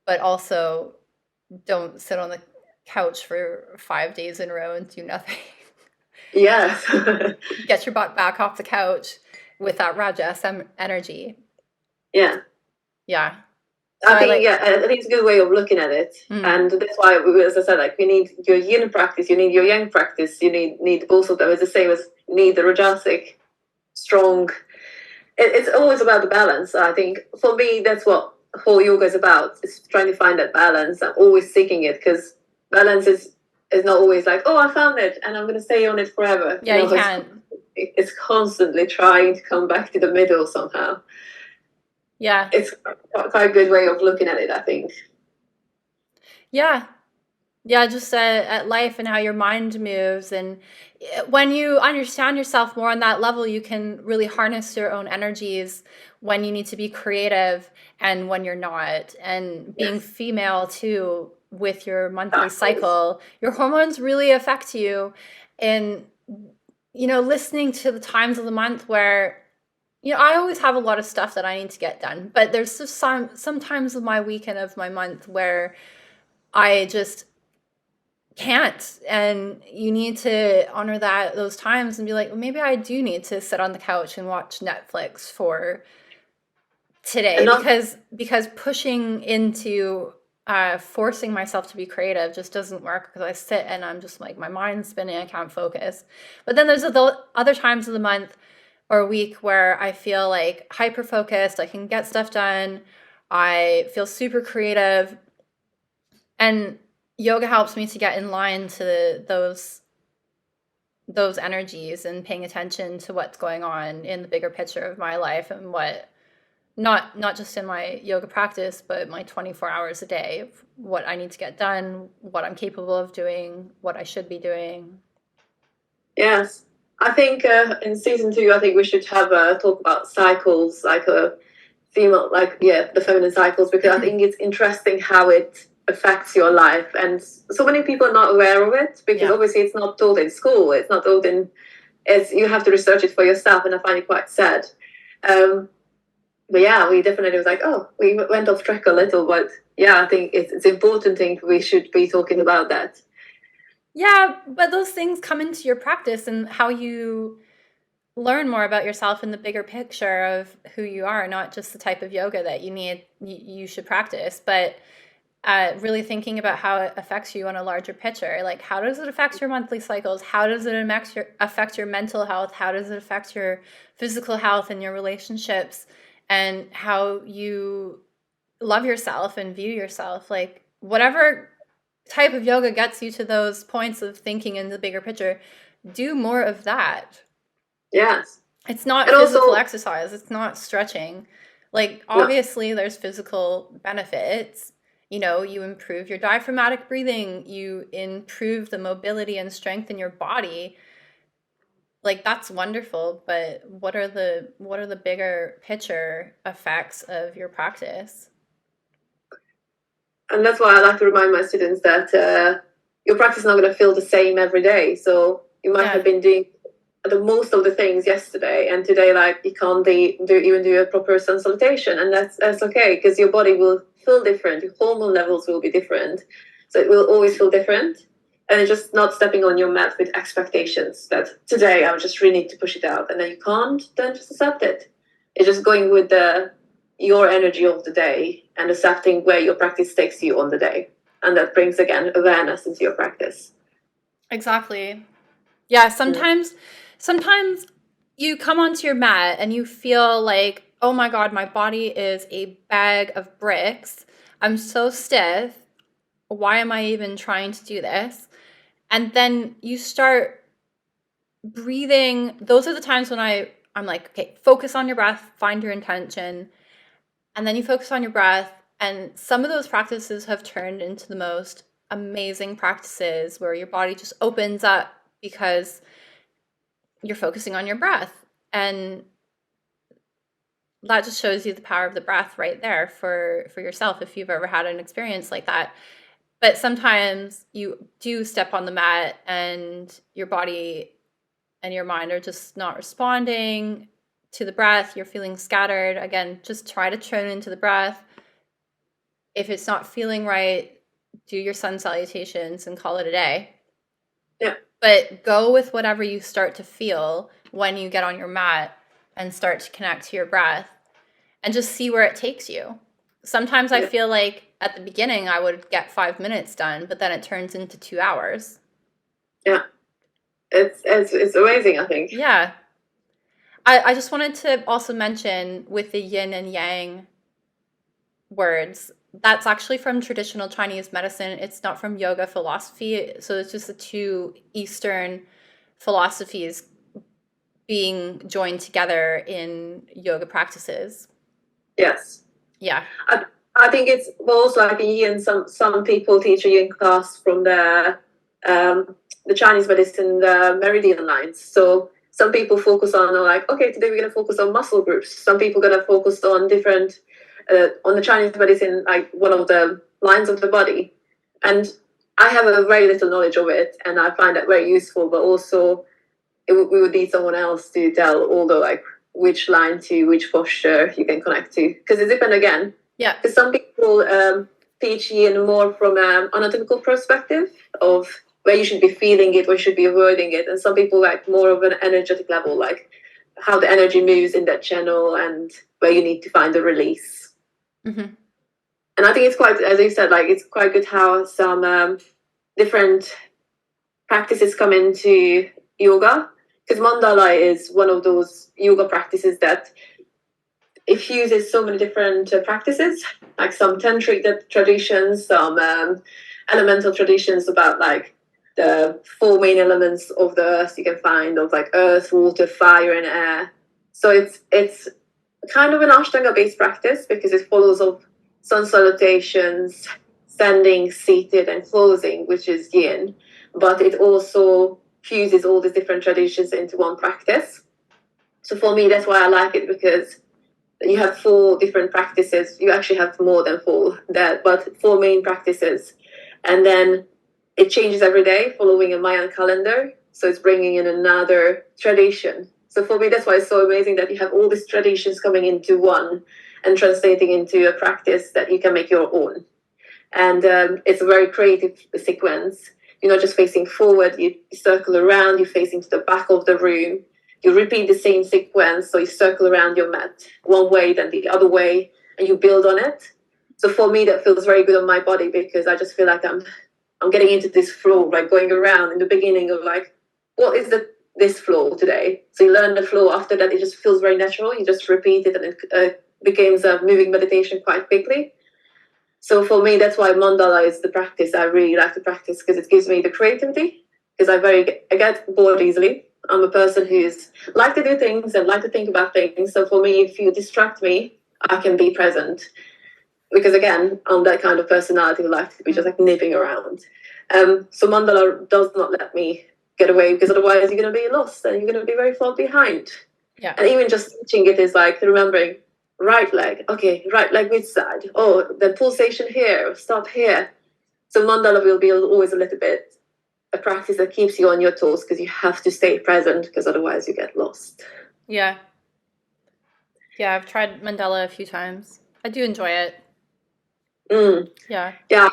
Speaker 2: But also don't sit on the couch for 5 days in a row and do nothing.
Speaker 1: Yes.
Speaker 2: Get your butt back off the couch with that rajas energy.
Speaker 1: Yeah.
Speaker 2: Yeah. So
Speaker 1: I think it's a good way of looking at it, and that's why, as I said, like you need your yin practice, you need your yang practice, you need both of them. It's the same as you need the rajasic, strong. It's always about the balance. I think for me, that's what whole yoga is about. It's trying to find that balance. I'm always seeking it because balance is not always like, oh, I found it and I'm going to stay on it forever.
Speaker 2: Yeah, you can't.
Speaker 1: It's constantly trying to come back to the middle somehow.
Speaker 2: Yeah.
Speaker 1: It's quite a good way of looking at it, I think.
Speaker 2: Yeah. Yeah, just at life and how your mind moves. And when you understand yourself more on that level, you can really harness your own energies when you need to be creative and when you're not. And being female too, with your monthly cycle, your hormones really affect you. And, listening to the times of the month where, I always have a lot of stuff that I need to get done, but there's just some times of my week and of my month where I just can't, and you need to honor those times and be like, well, maybe I do need to sit on the couch and watch Netflix for today, because pushing into forcing myself to be creative just doesn't work, because I sit and I'm just like, my mind's spinning, I can't focus. But then there's the other times of the month or week where I feel like hyper focused, I can get stuff done, I feel super creative, and yoga helps me to get in line to those energies and paying attention to what's going on in the bigger picture of my life, and what not just in my yoga practice, but my 24 hours a day of what I need to get done, what I'm capable of doing, what I should be doing.
Speaker 1: Yes. I think in season 2, I think we should have a talk about cycles, like a female, the feminine cycles, because I think it's interesting how it affects your life, and so many people are not aware of it because obviously it's not taught in school. It's not taught in. You have to research it for yourself, and I find it quite sad. But yeah, we definitely was like, oh, we went off track a little, but yeah, I think it's important thing we should be talking about that.
Speaker 2: Yeah, but those things come into your practice and how you learn more about yourself in the bigger picture of who you are, not just the type of yoga that you should practice, but really thinking about how it affects you on a larger picture. Like, how does it affect your monthly cycles? How does it affect your mental health? How does it affect your physical health and your relationships, and how you love yourself and view yourself? Like, whatever type of yoga gets you to those points of thinking in the bigger picture, do more of that.
Speaker 1: Yes.
Speaker 2: It's not physical exercise. It's not stretching. Like, obviously, there's physical benefits. You improve your diaphragmatic breathing. You improve the mobility and strength in your body. Like, that's wonderful. But what are the bigger picture effects of your practice?
Speaker 1: And that's why I like to remind my students that your practice is not going to feel the same every day. So you might have been doing the most of the things yesterday, and today, like, you can't do a proper sun salutation, and that's okay, because your body will feel different, your hormone levels will be different, so it will always feel different. And it's just not stepping on your mat with expectations that today I just really need to push it out, and then you can't, then just accept it. It's just going with your energy of the day and accepting where your practice takes you on the day, and that brings again awareness into your practice.
Speaker 2: Exactly. Yeah, sometimes you come onto your mat and you feel like, oh my God, my body is a bag of bricks. I'm so stiff. Why am I even trying to do this? And then you start breathing. Those are the times when I'm like, okay, focus on your breath, find your intention. And then you focus on your breath. And some of those practices have turned into the most amazing practices where your body just opens up because you're focusing on your breath. And that just shows you the power of the breath right there for yourself, if you've ever had an experience like that. But sometimes you do step on the mat and your body and your mind are just not responding to the breath. You're feeling scattered. Again, just try to tune into the breath. If it's not feeling right, do your sun salutations and call it a day.
Speaker 1: Yeah.
Speaker 2: But go with whatever you start to feel when you get on your mat and start to connect to your breath. and just see where it takes you. Sometimes I feel like at the beginning I would get 5 minutes done, but then it turns into 2 hours.
Speaker 1: Yeah. It's amazing, I think.
Speaker 2: Yeah. I just wanted to also mention with the yin and yang words, that's actually from traditional Chinese medicine. It's not from yoga philosophy. So it's just the two Eastern philosophies being joined together in yoga practices.
Speaker 1: Yes.
Speaker 2: Yeah.
Speaker 1: I think it's both like a yin. Some people teach a yin class from the Chinese medicine, the meridian lines. So some people focus on like, okay, today we're going to focus on muscle groups. Some people going to focus on different on the Chinese medicine, like one of the lines of the body. And I have a very little knowledge of it, and I find that very useful. But also, we would need someone else to tell all the like which line to which posture you can connect to, because it depends again.
Speaker 2: Yeah.
Speaker 1: Because some people teach yin more from an anatomical perspective of where you should be feeling it, where you should be avoiding it, and some people like more of an energetic level, like how the energy moves in that channel and where you need to find the release.
Speaker 2: Mm-hmm.
Speaker 1: And I think it's quite, as you said, like it's quite good how some different practices come into yoga, because mandala is one of those yoga practices that it fuses so many different practices, like some tantric traditions, some elemental traditions about like the four main elements of the earth you can find, of like earth, water, fire, and air. So it's kind of an Ashtanga based practice because it follows of sun salutations, standing, seated, and closing, which is yin, but it also fuses all these different traditions into one practice. So for me, that's why I like it, because you have four different practices. You actually have more than four there, but four main practices. And then it changes every day following a Mayan calendar. So it's bringing in another tradition. So for me, that's why it's so amazing that you have all these traditions coming into one and translating into a practice that you can make your own. And it's a very creative sequence. You're not just facing forward, you circle around, you're facing to the back of the room. You repeat the same sequence, so you circle around your mat one way, then the other way, and you build on it. So for me, that feels very good on my body, because I just feel like I'm getting into this flow, like going around in the beginning of like, what is this flow today? So you learn the flow. After that, it just feels very natural. You just repeat it, and it becomes a moving meditation quite quickly. So for me, that's why mandala is the practice I really like to practice, because it gives me the creativity. Because I get bored easily. I'm a person who's like to do things and like to think about things. So for me, if you distract me, I can be present. Because again, I'm that kind of personality who likes to be just like nipping around. So mandala does not let me get away, because otherwise you're going to be lost and you're going to be very far behind.
Speaker 2: Yeah.
Speaker 1: And even just teaching it is like remembering right leg. Okay, right leg which side? Oh, the pulsation here, stop here. So mandala will be always a little bit a practice that keeps you on your toes, because you have to stay present, because otherwise you get lost.
Speaker 2: Yeah. Yeah, I've tried mandala a few times. I do enjoy it. Yeah.
Speaker 1: Yeah.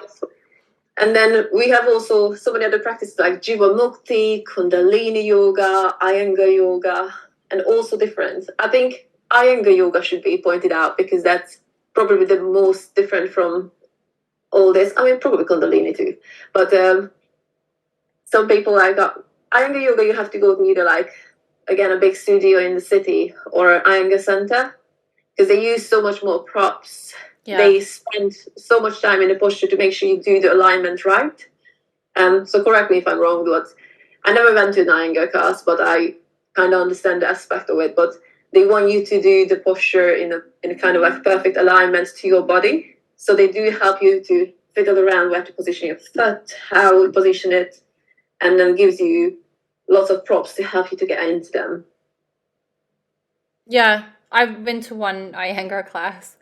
Speaker 1: And then we have also so many other practices like Jiva Mukti, Kundalini Yoga, Iyengar Yoga, and also different. I think Iyengar Yoga should be pointed out, because that's probably the most different from all this. I mean, probably Kundalini too. But some people like Iyengar Yoga, you have to go to either like, again, a big studio in the city or an Iyengar center, because they use so much more props. Yeah. They spend so much time in the posture to make sure you do the alignment right. So correct me if I'm wrong, but I never went to an Iyengar class, but I kind of understand the aspect of it. But they want you to do the posture in a kind of like perfect alignment to your body. So they do help you to fiddle around where to position your foot, how to position it, and then gives you lots of props to help you to get into them.
Speaker 2: Yeah, I've been to one Iyengar class,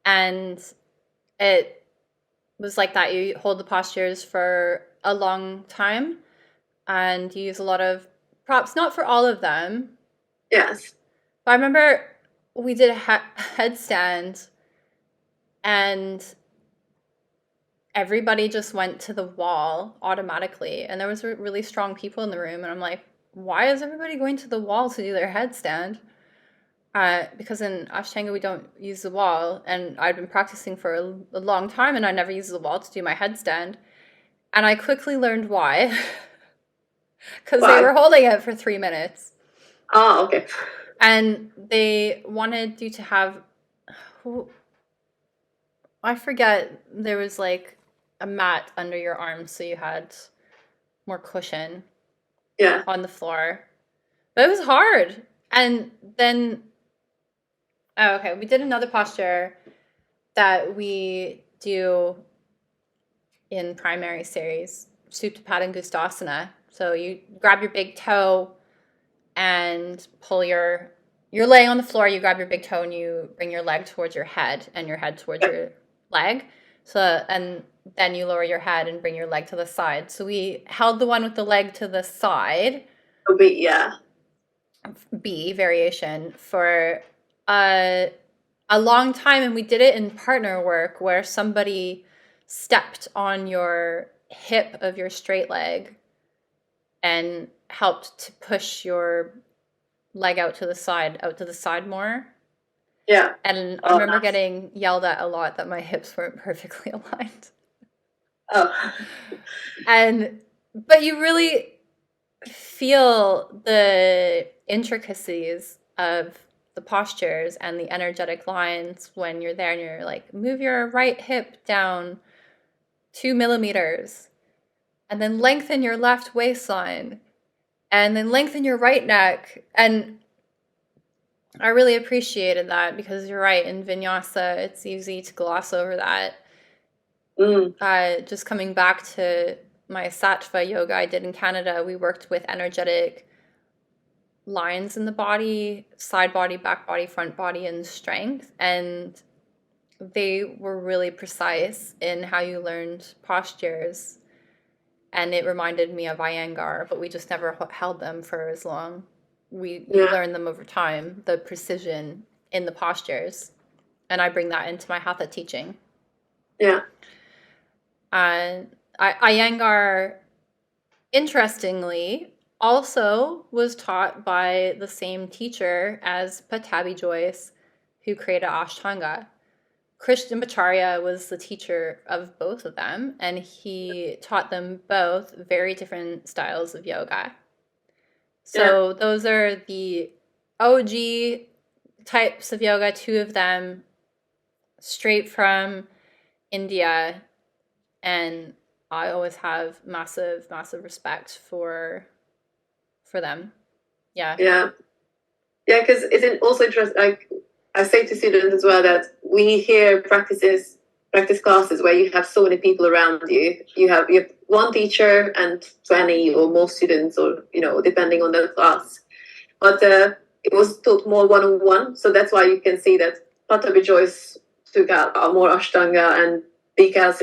Speaker 2: and it was like that. You hold the postures for a long time, and you use a lot of props, not for all of them.
Speaker 1: Yes.
Speaker 2: But I remember we did a headstand, and everybody just went to the wall automatically. And there was really strong people in the room, and I'm like, why is everybody going to the wall to do their headstand? because in Ashtanga we don't use the wall, and I'd been practicing for a long time, and I never used the wall to do my headstand, and I quickly learned why, because they
Speaker 1: Why?
Speaker 2: were holding it for 3 minutes,
Speaker 1: Okay.
Speaker 2: and they wanted you to have, I forget, there was like a mat under your arms, so you had more cushion
Speaker 1: Yeah.
Speaker 2: on the floor, but it was hard. And then, oh, okay, we did another posture that we do in primary series, Supta So you grab your big toe and pull you're laying on the floor, you grab your big toe and you bring your leg towards your head and your head towards your leg. So, and then you lower your head and bring your leg to the side. So we held the one with the leg to the side,
Speaker 1: Yeah.
Speaker 2: B variation, for a long time, and we did it in partner work where somebody stepped on your hip of your straight leg and helped to push your leg out to the side more.
Speaker 1: Yeah.
Speaker 2: And I remember getting yelled at a lot that my hips weren't perfectly aligned.
Speaker 1: Oh.
Speaker 2: But you really feel the intricacies of the postures and the energetic lines when you're there and you're like, move your right hip down 2 millimeters and then lengthen your left waistline and then lengthen your right neck. And I really appreciated that, because you're right, in vinyasa it's easy to gloss over that. Just coming back to my sattva yoga I did in Canada, we worked with energetic lines in the body, side body, back body, front body, and strength. And they were really precise in how you learned postures. And it reminded me of Iyengar, but we just never held them for as long. We learned them over time, the precision in the postures. And I bring that into my hatha teaching.
Speaker 1: Yeah.
Speaker 2: Iyengar, interestingly, also was taught by the same teacher as Pattabhi Jois, who created Ashtanga. Krishnamacharya was the teacher of both of them, and he taught them both very different styles of yoga. So those are the OG types of yoga, two of them straight from India, and I always have massive, massive respect for them. Yeah.
Speaker 1: Yeah. Yeah, because it's also interesting. Like I say to students as well, that we hear practice classes where you have so many people around you. You have one teacher and 20 or more students, or depending on the class. But it was taught more one-on-one, so that's why you can see that Pattabhi Jois took out more Ashtanga, and BKS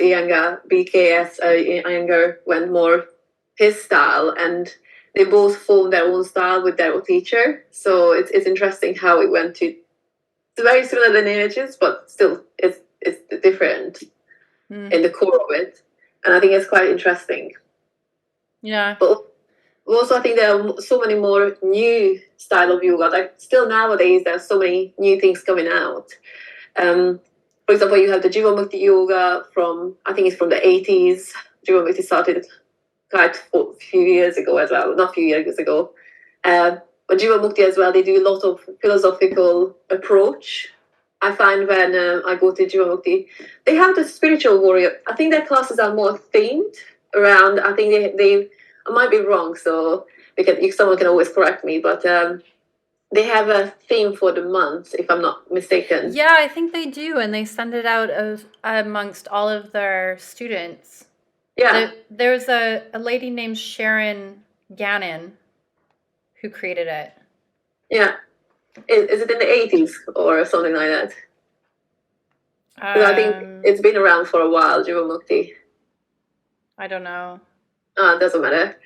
Speaker 1: Iyengar went more his style, and they both formed their own style with their own teacher. So it's interesting how it went to. It's very similar lineages, but still it's different in the core of it, and I think it's quite interesting.
Speaker 2: Yeah.
Speaker 1: But also, I think there are so many more new style of yoga. Like still nowadays, there are so many new things coming out. For example, you have the Jivamukti yoga from, I think it's from the 80s. Jivamukti started quite a few years ago as well, not a few years ago. But Jivamukti as well, they do a lot of philosophical approach. I find when I go to Jivamukti, they have the spiritual warrior. I think their classes are more themed around, I think they I might be wrong, so someone can always correct me, but they have a theme for the month, if I'm not mistaken.
Speaker 2: Yeah, I think they do, and they send it out amongst all of their students.
Speaker 1: Yeah.
Speaker 2: There's a lady named Sharon Gannon who created it.
Speaker 1: Yeah. Is it in the 80s or something like that? I think it's been around for a while, Jivamukti.
Speaker 2: I don't know.
Speaker 1: It doesn't matter.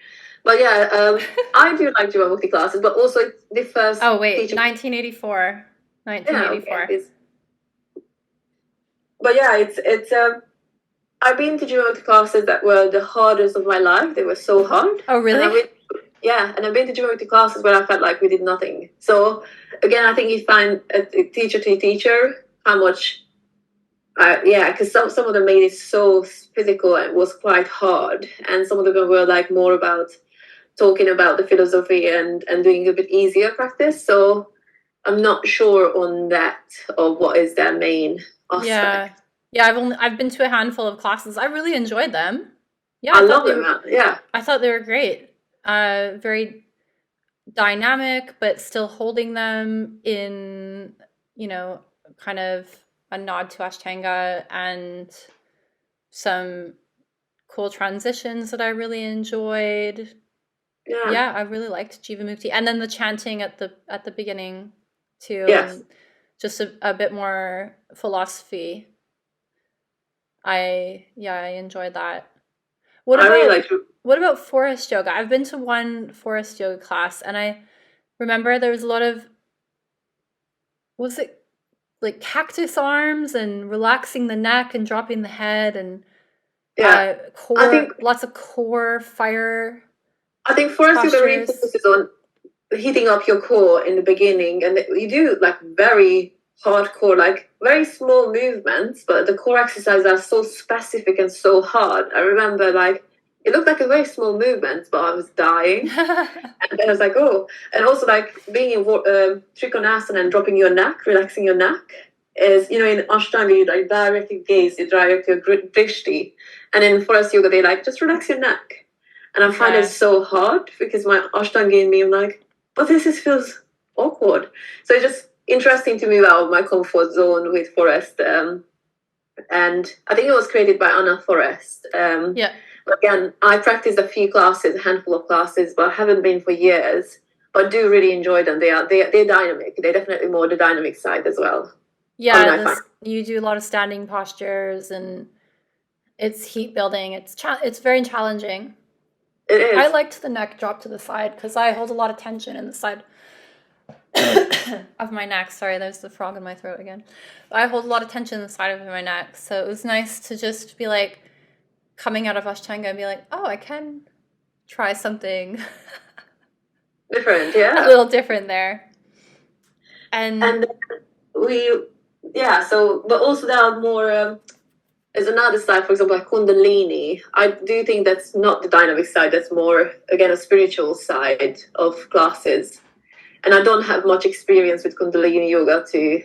Speaker 1: But yeah, I do like Jivamukti classes, but also the first...
Speaker 2: Oh, wait, 1984. 1984.
Speaker 1: Yeah, okay. But yeah, it's I've been to Jivamukti classes that were the hardest of my life. They were so hard.
Speaker 2: Oh, really?
Speaker 1: yeah, and I've been to geometry classes where I felt like we did nothing. So again, I think you find a teacher to teacher how much. Yeah, because some of them made it so physical and it was quite hard, and some of them were like more about talking about the philosophy and doing a bit easier practice. So I'm not sure on that of what is their main aspect.
Speaker 2: Yeah. I've been to a handful of classes. I really enjoyed them. Yeah,
Speaker 1: I love them. Yeah,
Speaker 2: I thought they were great. Very dynamic, but still holding them in, kind of a nod to Ashtanga and some cool transitions that I really enjoyed. Yeah, I really liked Jivamukti, and then the chanting at the beginning too,
Speaker 1: yes,
Speaker 2: and just a bit more philosophy. I enjoyed that.
Speaker 1: I really like.
Speaker 2: What about forest yoga? I've been to one forest yoga class, and I remember there was a lot of, was it like cactus arms and relaxing the neck and dropping the head and core,
Speaker 1: I think
Speaker 2: lots of core fire.
Speaker 1: I think forest yoga really
Speaker 2: postures.
Speaker 1: focuses on heating up your core in the beginning, and you do like very hardcore, like very small movements, but the core exercises are so specific and so hard. I remember like it looked like a very small movement, but I was dying. And then I was like, oh, and also like being in Trikonasana and dropping your neck, relaxing your neck is, in Ashtanga, you like directly gaze, you direct your drishti. And in forest yoga, they like, just relax your neck. And I find it so hard because my Ashtanga in me, I'm like, but feels awkward. So it's just interesting to move out of my comfort zone with forest. And I think it was created by Anna Forrest.
Speaker 2: Yeah.
Speaker 1: Again, I practiced a few classes, a handful of classes, but I haven't been for years. But do really enjoy them. They're dynamic. They're definitely more the dynamic side as well.
Speaker 2: Yeah, you do a lot of standing postures, and it's heat building. It's very challenging.
Speaker 1: It is.
Speaker 2: I liked the neck drop to the side because I hold a lot of tension in the side of my neck. Sorry, there's the frog in my throat again. I hold a lot of tension in the side of my neck, so it was nice to just be like coming out of Ashtanga and be like, oh, I can try something
Speaker 1: different, yeah.
Speaker 2: A little different there. And
Speaker 1: but also there are more, there's another side, for example, like Kundalini. I do think that's not the dynamic side, that's more, again, a spiritual side of classes. And I don't have much experience with Kundalini yoga to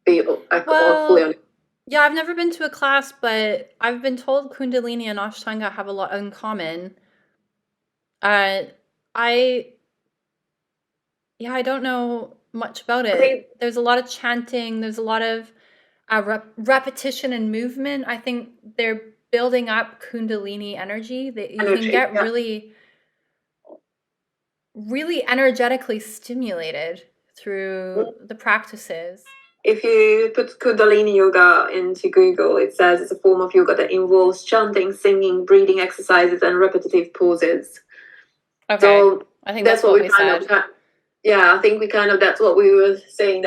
Speaker 1: be fully honest.
Speaker 2: Yeah, I've never been to a class, but I've been told Kundalini and Ashtanga have a lot in common. I don't know much about it. There's a lot of chanting. There's a lot of repetition and movement. I think they're building up Kundalini energy. You can get really, really energetically stimulated through the practices.
Speaker 1: If you put Kundalini yoga into Google, it says it's a form of yoga that involves chanting, singing, breathing exercises, and repetitive poses.
Speaker 2: Okay, so I think that's what we said.
Speaker 1: I think that's what we were saying.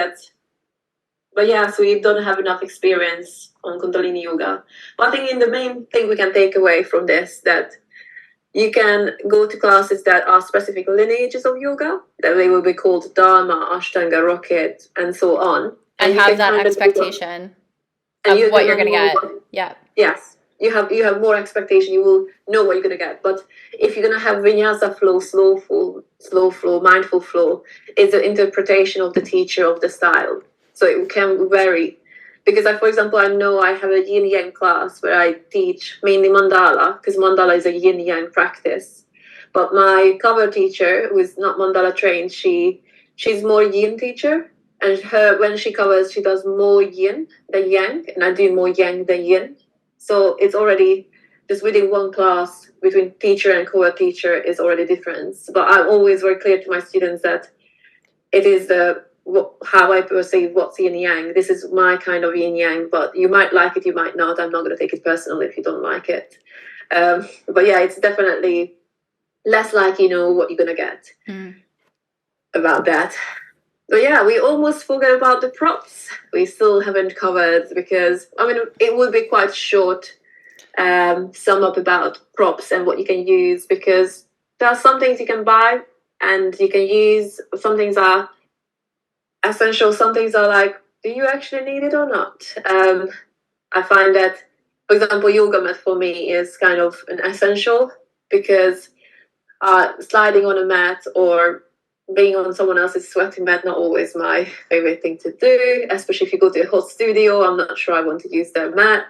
Speaker 1: But yeah, so we don't have enough experience on Kundalini yoga. But I think the main thing we can take away from this, that you can go to classes that are specific lineages of yoga, that they will be called Dharma, Ashtanga, Rocket, and so on.
Speaker 2: And have that expectation of what you're going to get. Yeah.
Speaker 1: Yes. You have more expectation. You will know what you're going to get. But if you're going to have vinyasa flow, slow flow, mindful flow, it's an interpretation of the teacher of the style. So it can vary. Because for example, I know I have a yin yang class where I teach mainly mandala, because mandala is a yin yang practice. But my cover teacher, who is not mandala trained, she's more yin teacher. And when she covers, she does more yin than yang, and I do more yang than yin. So it's already just within one class between teacher and cover teacher is already difference. But I'm always very clear to my students that it is how I perceive what's yin yang. This is my kind of yin yang, but you might like it, you might not. I'm not going to take it personally if you don't like it. But yeah, it's definitely less like you know what you're going to get about that. But yeah, we almost forgot about the props. We still haven't covered because, it would be quite short sum up about props and what you can use, because there are some things you can buy and you can use. Some things are essential. Some things are like, do you actually need it or not? I find that, for example, yoga mat for me is kind of an essential because sliding on a mat or being on someone else's sweating mat not always my favorite thing to do, especially if you go to a hot studio. I'm not sure I want to use their mat.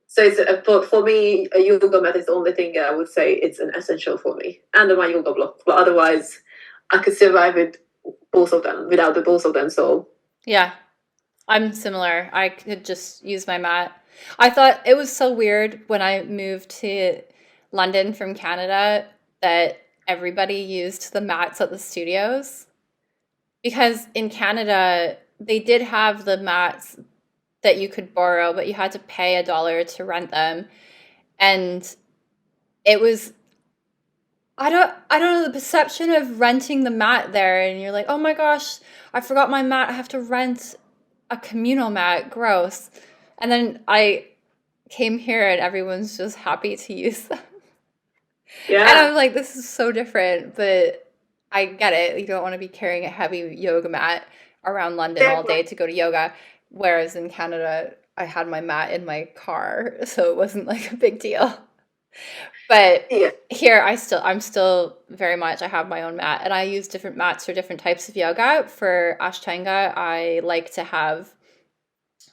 Speaker 1: So it's for me, a yoga mat is the only thing I would say it's an essential for me, and my yoga block. But otherwise, I could survive with both of them without the both of them. So
Speaker 2: Yeah, I'm similar. I could just use my mat. I thought it was so weird when I moved to London from Canada that everybody used the mats at the studios, because in Canada they did have the mats that you could borrow, but you had to pay $1 to rent them. And it was, I don't know, the perception of renting the mat there, and you're like, oh my gosh, I forgot my mat. I have to rent a communal mat. Gross. And then I came here and everyone's just happy to use them. And
Speaker 1: yeah,
Speaker 2: I'm like, this is so different, but I get it. You don't want to be carrying a heavy yoga mat around London all day to go to yoga. Whereas in Canada, I had my mat in my car, so it wasn't like a big deal. But
Speaker 1: yeah,
Speaker 2: here I'm still very much, I have my own mat, and I use different mats for different types of yoga. For Ashtanga, I like to have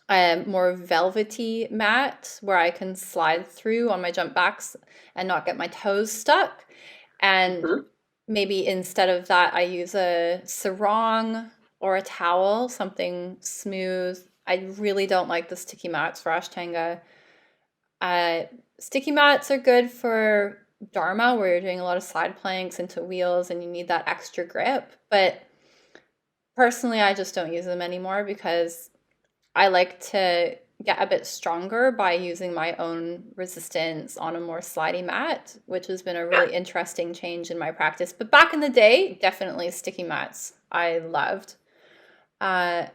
Speaker 2: a more velvety mat where I can slide through on my jump backs and not get my toes stuck. And
Speaker 1: mhm,
Speaker 2: maybe instead of that, I use a sarong or a towel, something smooth. I really don't like the sticky mats for Ashtanga. Uh, Sticky mats are good for Dharma, where you're doing a lot of side planks into wheels and you need that extra grip. But personally, I just don't use them anymore because I like to get a bit stronger by using my own resistance on a more slidey mat, which has been a
Speaker 1: yeah.
Speaker 2: really interesting change in my practice. But back in the day, definitely sticky mats I loved. Uh,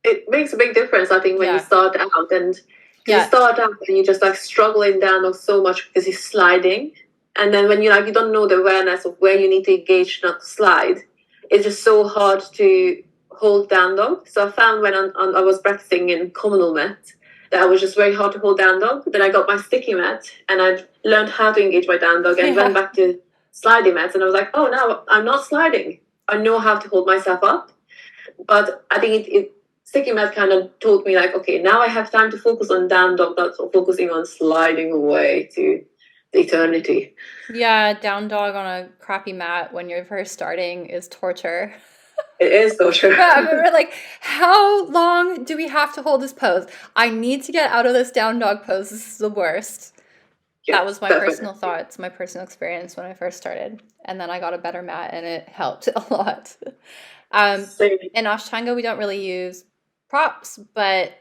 Speaker 1: It makes a big difference, I think, when you
Speaker 2: yeah,
Speaker 1: start out and because you
Speaker 2: yeah,
Speaker 1: start out and you're just like struggling down so much because you're sliding, and then when you like you don't know the awareness of where you need to engage, not to slide, it's just so hard to hold down dog. So I found when I was practicing in communal mat that it was just very hard to hold down dog. Then I got my sticky mat and I learned how to engage my down dog and went
Speaker 2: yeah,
Speaker 1: back to sliding mats and I was like, oh, now I'm not sliding. I know how to hold myself up. But I think it sticky mat kind of taught me like, okay, now I have time to focus on down dog, not focusing on sliding away to the eternity.
Speaker 2: yeah. Down dog on a crappy mat when you're first starting is torture.
Speaker 1: It is so true.
Speaker 2: I remember, like, how long do we have to hold this pose? I need to get out of this down dog pose. This is the worst. That
Speaker 1: Yes,
Speaker 2: was my
Speaker 1: definitely.
Speaker 2: personal thoughts, my personal experience when I first started. And then I got a better mat and it helped a lot.
Speaker 1: Same.
Speaker 2: In Ashtanga, we don't really use props, but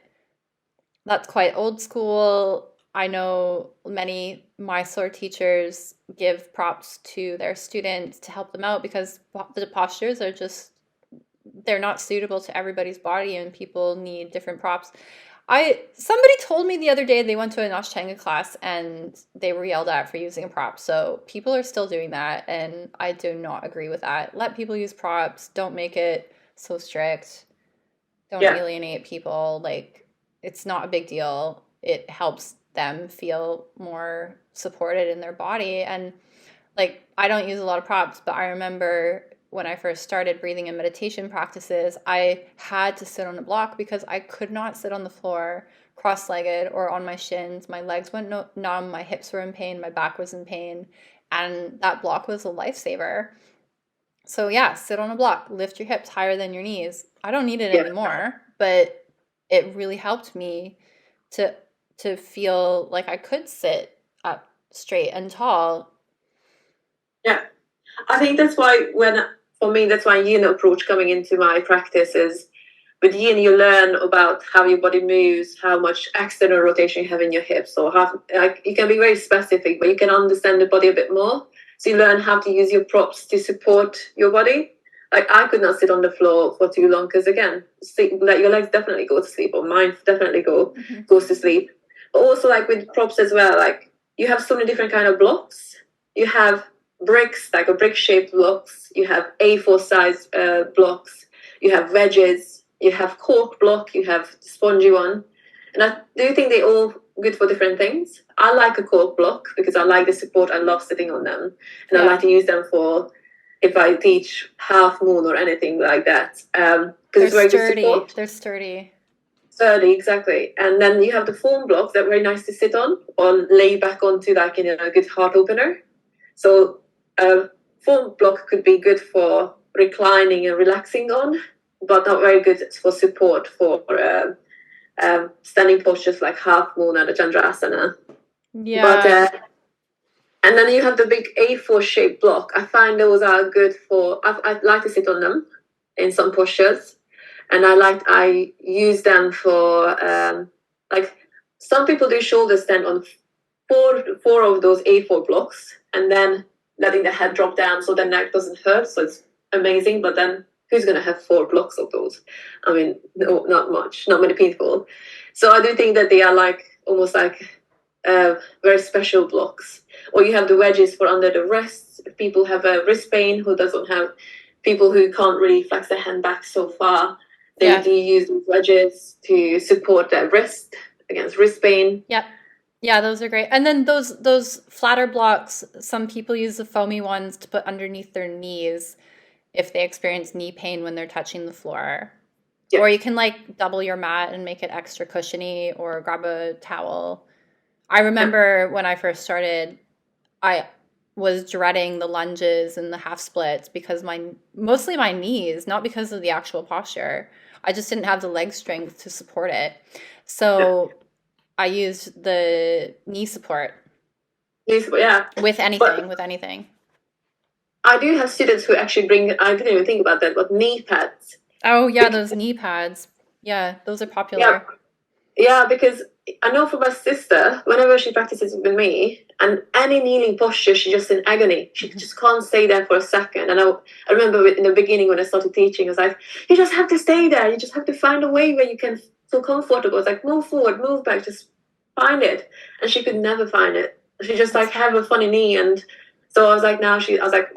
Speaker 2: that's quite old school. I know many Mysore teachers give props to their students to help them out because the postures are just, they're not suitable to everybody's body and people need different props. Somebody told me the other day they went to an Ashtanga class and they were yelled at for using a prop. So people are still doing that and I do not agree with that. Let people use props. Don't make it so strict. Don't
Speaker 1: Yeah.
Speaker 2: alienate people. Like, it's not a big deal. It helps them feel more supported in their body. And like, I don't use a lot of props, but I remember when I first started breathing and meditation practices, I had to sit on a block because I could not sit on the floor cross-legged or on my shins. My legs went numb, my hips were in pain, my back was in pain, and that block was a lifesaver. So yeah, sit on a block, lift your hips higher than your knees. I don't need it
Speaker 1: Yeah.
Speaker 2: anymore, but it really helped me to to feel like I could sit up straight and tall.
Speaker 1: Yeah. I think that's why for me, that's why yin approach coming into my practice is with yin, you learn about how your body moves, how much external rotation you have in your hips, or how like you can be very specific, but you can understand the body a bit more. So you learn how to use your props to support your body. Like I could not sit on the floor for too long because again, sleep, like your legs definitely go to sleep, or mine definitely
Speaker 2: Mhm.
Speaker 1: goes to sleep. But also like with props as well, like you have so many different kind of blocks. you have bricks, like a brick-shaped blocks. You have A4 size blocks. You have wedges. You have cork block. You have spongy one. And I do think they're all good for different things. I like a cork block because I like the support. I love sitting on them, and I like to use them for if I teach half moon or anything like that. Because it's very good support.
Speaker 2: They're sturdy.
Speaker 1: Sturdy, exactly. And then you have the foam blocks that are very nice to sit on or lay back onto, like in a good heart opener. So foam block could be good for reclining and relaxing on, but not very good for support for standing postures like half moon and the Chandrasana.
Speaker 2: Yeah.
Speaker 1: But and then you have the big A4 shaped block. I find those are good for. I like to sit on them in some postures, and I use them for like some people do shoulder stand on four of those A4 blocks, and then letting the head drop down so the neck doesn't hurt. So it's amazing. But then who's going to have 4 blocks of those? I mean, no, not much, not many people. So I do think that they are like almost like very special blocks. Or you have the wedges for under the wrists. If people have a wrist pain, who doesn't have people who can't really flex their hand back so far, they do use these wedges to support their wrist against wrist pain.
Speaker 2: Yep. Yeah, those are great. And then those flatter blocks, some people use the foamy ones to put underneath their knees if they experience knee pain when they're touching the floor. Yep. Or you can like double your mat and make it extra cushiony, or grab a towel. I remember when I first started, I was dreading the lunges and the half splits because mostly my knees, not because of the actual posture. I just didn't have the leg strength to support it. So I used the knee support.
Speaker 1: Yeah.
Speaker 2: With anything.
Speaker 1: I do have students who actually bring, I didn't even think about that, but knee pads.
Speaker 2: Oh, yeah, those knee pads. Yeah, those are popular.
Speaker 1: Yeah, because I know for my sister, whenever she practices with me, and any kneeling posture, she's just in agony. She just can't stay there for a second. And I remember in the beginning when I started teaching, I was like, you just have to stay there. You just have to find a way where you can feel comfortable. It's like, move forward, move back, just find it. And she could never find it. She just like have a funny knee. And so I was like,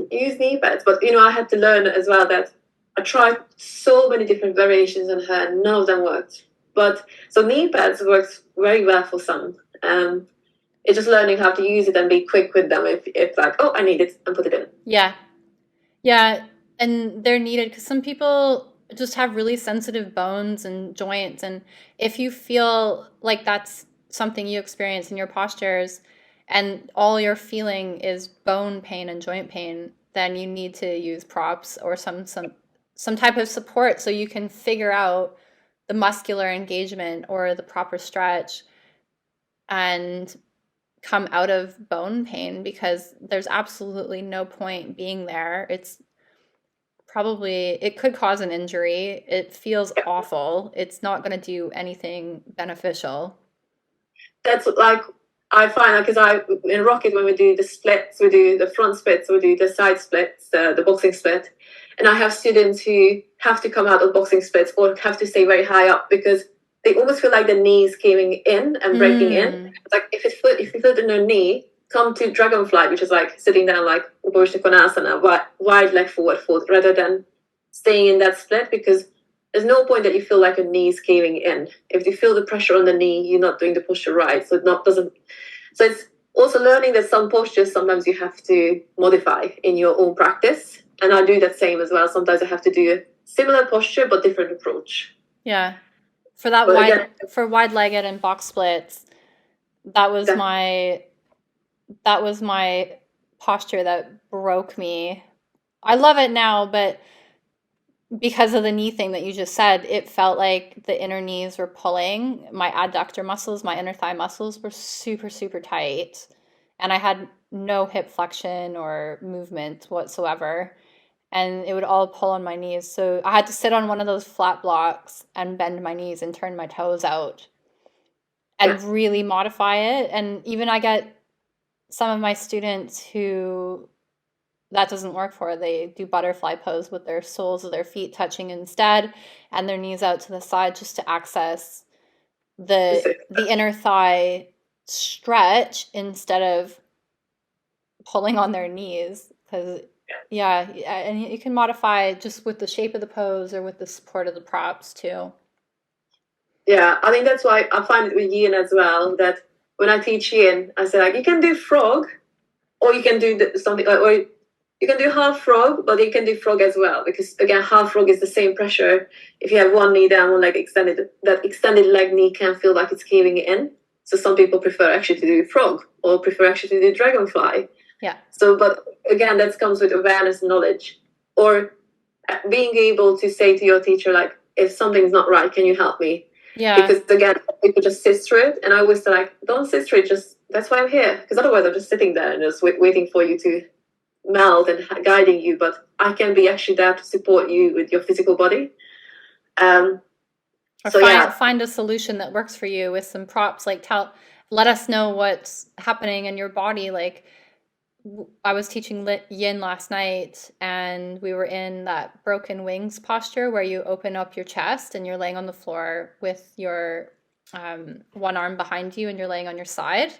Speaker 1: use knee pads. But, I had to learn as well that I tried so many different variations on her, and none of them worked. But so knee pads works very well for some. It's just learning how to use it and be quick with them. If like, I need it, and put it in.
Speaker 2: Yeah, and they're needed because some people just have really sensitive bones and joints, and if you feel like that's something you experience in your postures, and all you're feeling is bone pain and joint pain, then you need to use props or some type of support so you can figure out the muscular engagement or the proper stretch and come out of bone pain, because there's absolutely no point being there. It could cause an injury. It feels awful. It's not going to do anything beneficial.
Speaker 1: That's like I find, because in Rocket, when we do the splits, we do the front splits, we do the side splits, the boxing split. And I have students who have to come out of boxing splits or have to stay very high up because they almost feel like the knees caving in and breaking in. It's like if you feel it in your knee, come to dragonfly, which is like sitting down like Upavishta Konasana, wide leg forward fold, rather than staying in that split, because there's no point that you feel like your knee's caving in. If you feel the pressure on the knee, you're not doing the posture right. So So it's also learning that some postures sometimes you have to modify in your own practice. And I do that same as well. Sometimes I have to do a similar posture but different approach.
Speaker 2: Yeah. For that wide-legged and box splits, that was my posture that broke me. I love it now, but because of the knee thing that you just said, it felt like the inner knees were pulling. My adductor muscles, my inner thigh muscles were super, super tight. And I had no hip flexion or movement whatsoever. And it would all pull on my knees. So I had to sit on one of those flat blocks and bend my knees and turn my toes out and really modify it. And even I get some of my students who that doesn't work for. They do butterfly pose with their soles of their feet touching instead and their knees out to the side just to access the inner thigh stretch instead of pulling on their knees because and you can modify just with the shape of the pose or with the support of the props too.
Speaker 1: Yeah, I think that's why I find it with yin as well, that when I teach yin, I say like, you can do frog, or you can do something like, or you can do half frog, but you can do frog as well, because again, half frog is the same pressure. If you have one knee down, one leg extended, that extended leg knee can feel like it's caving in. So some people prefer actually to do frog, or prefer actually to do dragonfly.
Speaker 2: Yeah.
Speaker 1: So, but again, that comes with awareness, knowledge, or being able to say to your teacher, like, if something's not right, can you help me?
Speaker 2: Yeah.
Speaker 1: Because again, people just sit through it, and I always say like, don't sit through it. Just that's why I'm here. Because otherwise, I'm just sitting there and just waiting for you to meld and guiding you. But I can be actually there to support you with your physical body.
Speaker 2: Or
Speaker 1: so
Speaker 2: find a solution that works for you with some props. Like let us know what's happening in your body. Like I was teaching yin last night, and we were in that broken wings posture where you open up your chest and you're laying on the floor with your one arm behind you and you're laying on your side.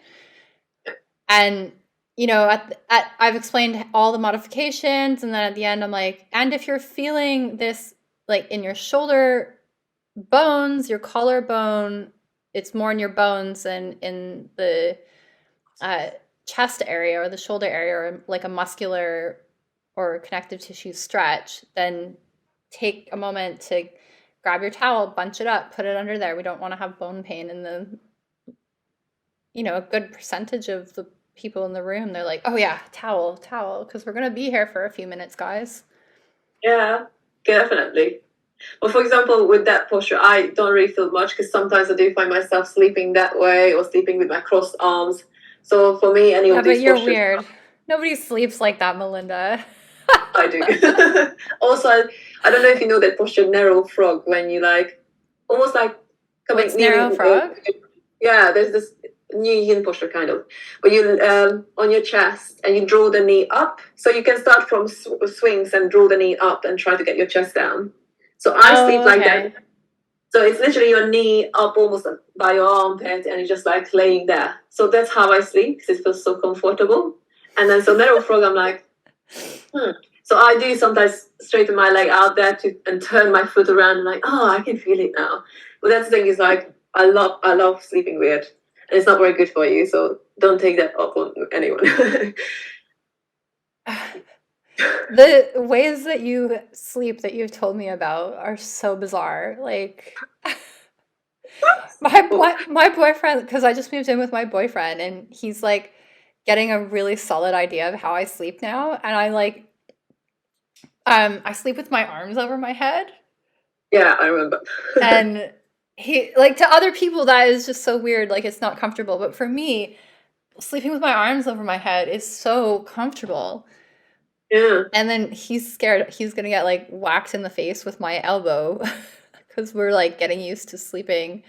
Speaker 2: And you know, I've explained all the modifications, and then at the end I'm like, and if you're feeling this like in your shoulder bones, your collarbone, it's more in your bones than in the chest area or the shoulder area, or like a muscular or connective tissue stretch, then take a moment to grab your towel, bunch it up, put it under there. We don't want to have bone pain. And the, you know, a good percentage of the people in the room, they're like, oh yeah, towel, because we're going to be here for a few minutes, guys.
Speaker 1: Yeah, definitely. Well, for example, with that posture, I don't really feel much, because sometimes I do find myself sleeping that way, or sleeping with my crossed arms. So for me, any of these
Speaker 2: but you're
Speaker 1: postures,
Speaker 2: weird. Nobody sleeps like that, Melinda.
Speaker 1: I do. Also, I don't know if you know that posture, narrow frog, when you like, almost like coming.
Speaker 2: What's narrow frog?
Speaker 1: Yeah, there's this new yin posture kind of, where you on your chest and you draw the knee up. So you can start from swings and draw the knee up and try to get your chest down. So I sleep like that. So it's literally your knee up almost by your armpit, and you're just like laying there. So that's how I sleep, because it feels so comfortable. And then so narrow frog, I'm like, So I do sometimes straighten my leg out there and turn my foot around, and like, oh, I can feel it now. But that's the thing, is like, I love sleeping weird, and it's not very good for you. So don't take that up on anyone.
Speaker 2: The ways that you sleep that you've told me about are so bizarre. Like my boyfriend, because I just moved in with my boyfriend, and he's like getting a really solid idea of how I sleep now, and I sleep with my arms over my head.
Speaker 1: Yeah, I remember.
Speaker 2: And he, like, to other people that is just so weird, like it's not comfortable, but for me, sleeping with my arms over my head is so comfortable.
Speaker 1: Yeah.
Speaker 2: And then he's scared he's gonna get like whacked in the face with my elbow because we're like getting used to sleeping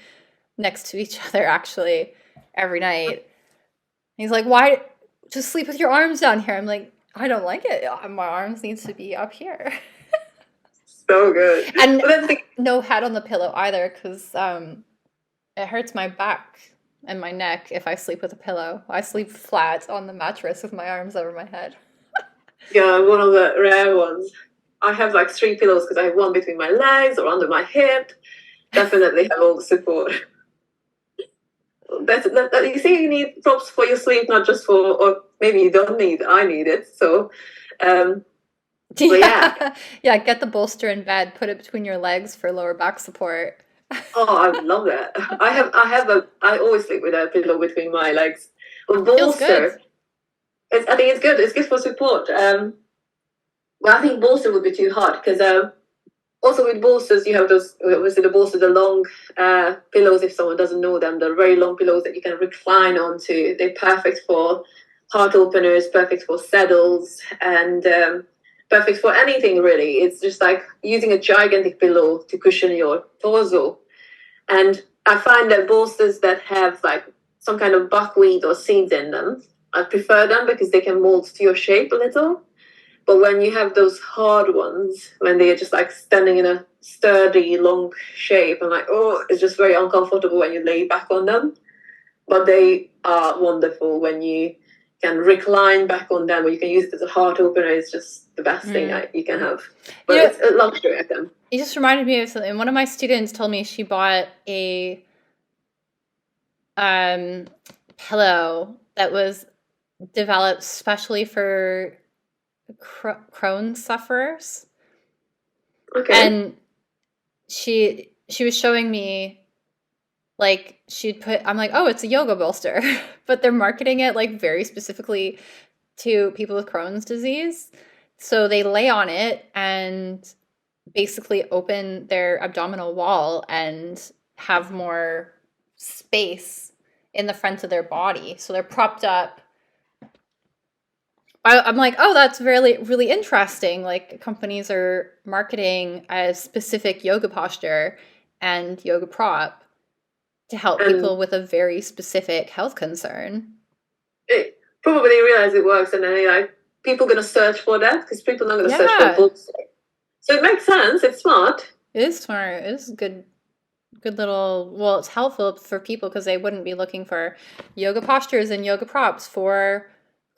Speaker 2: next to each other actually every night. He's like, why just sleep with your arms down here? I'm like, I don't like it. My arms need to be up here.
Speaker 1: So good.
Speaker 2: And no head on the pillow either, because it hurts my back and my neck if I sleep with a pillow. I sleep flat on the mattress with my arms over my head.
Speaker 1: Yeah, one of the rare ones. I have like 3 pillows, because I have one between my legs or under my hip. Definitely have all the support. You see, you need props for your sleep, not just for, or maybe you don't need. I need it. So, yeah.
Speaker 2: Yeah, get the bolster in bed, put it between your legs for lower back support.
Speaker 1: Oh, I love that. I always sleep with a pillow between my legs. A bolster. I think it's good. It's good for support. Well, I think bolster would be too hard, because also with bolsters, you have those, obviously the bolsters, the long pillows, if someone doesn't know them, they're very long pillows that you can recline onto. They're perfect for heart openers, perfect for saddles, and perfect for anything really. It's just like using a gigantic pillow to cushion your torso. And I find that bolsters that have like some kind of buckwheat or seeds in them, I prefer them, because they can mold to your shape a little. But when you have those hard ones, when they are just like standing in a sturdy, long shape, I'm like, oh, it's just very uncomfortable when you lay back on them. But they are wonderful when you can recline back on them, or you can use it as a heart opener. It's just the best thing you can have. But it's a luxury item.
Speaker 2: You just reminded me of something. One of my students told me she bought a pillow that was developed specially for Crohn's sufferers.
Speaker 1: Okay.
Speaker 2: And she was showing me, like, I'm like, oh, it's a yoga bolster. But they're marketing it like very specifically to people with Crohn's disease. So they lay on it and basically open their abdominal wall and have more space in the front of their body. So they're propped up. I'm like, oh, that's really, really interesting. Like, companies are marketing a specific yoga posture and yoga prop to help people with a very specific health concern.
Speaker 1: It probably realize it works, and then like people are going to search for that because people are not going to search for books. So it makes sense. It's smart.
Speaker 2: It is smart. It is good little. Well, it's helpful for people because they wouldn't be looking for yoga postures and yoga props for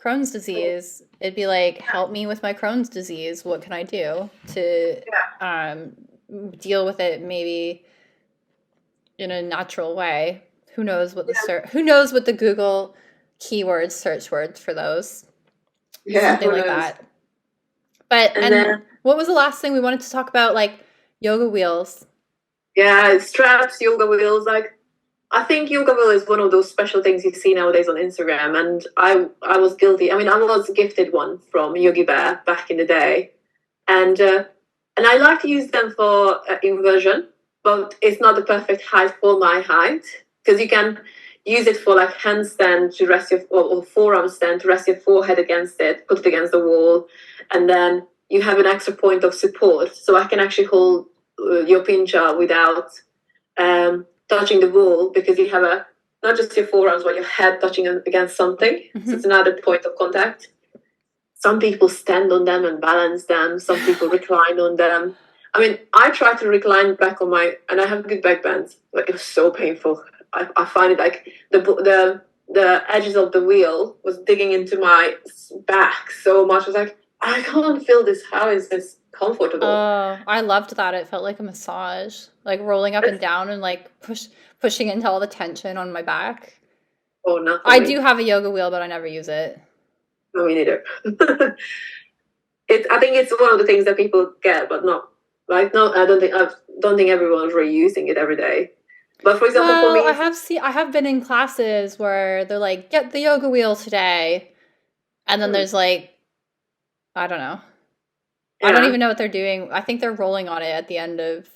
Speaker 2: Crohn's disease. It'd be like, help me with my Crohn's disease. What can I do to deal with it? Maybe in a natural way. Who knows what the Google keyword search words for those? Something like that. But and what was the last thing we wanted to talk about? Like yoga wheels.
Speaker 1: Yeah, straps, yoga wheels. Like, I think yoga wheel is one of those special things you see nowadays on Instagram, and I was guilty. I mean, I was gifted one from Yogi Bear back in the day, and I like to use them for inversion, but it's not the perfect height for my height, because you can use it for like handstand to rest your or forearm stand to rest your forehead against it, put it against the wall, and then you have an extra point of support. So I can actually hold your pincha without touching the wall, because you have not just your forearms, but your head touching against something. Mm-hmm. So it's another point of contact. Some people stand on them and balance them. Some people recline on them. I mean, I try to recline back on and I have good back bends, but it was so painful. I find it like the edges of the wheel was digging into my back so much. I was like, I can't feel this. How is this comfortable?
Speaker 2: Oh, I loved that. It felt like a massage, like rolling up and down and like pushing into all the tension on my back.
Speaker 1: Oh, nothing.
Speaker 2: I do have a yoga wheel, but I never use it.
Speaker 1: No, me neither. I think it's one of the things that people get, but not like no. I don't think everyone's really using it every day. But for example, for me,
Speaker 2: I have been in classes where they're like, get the yoga wheel today, and then there's like, I don't know. Yeah. I don't even know what they're doing. I think they're rolling on it at the end of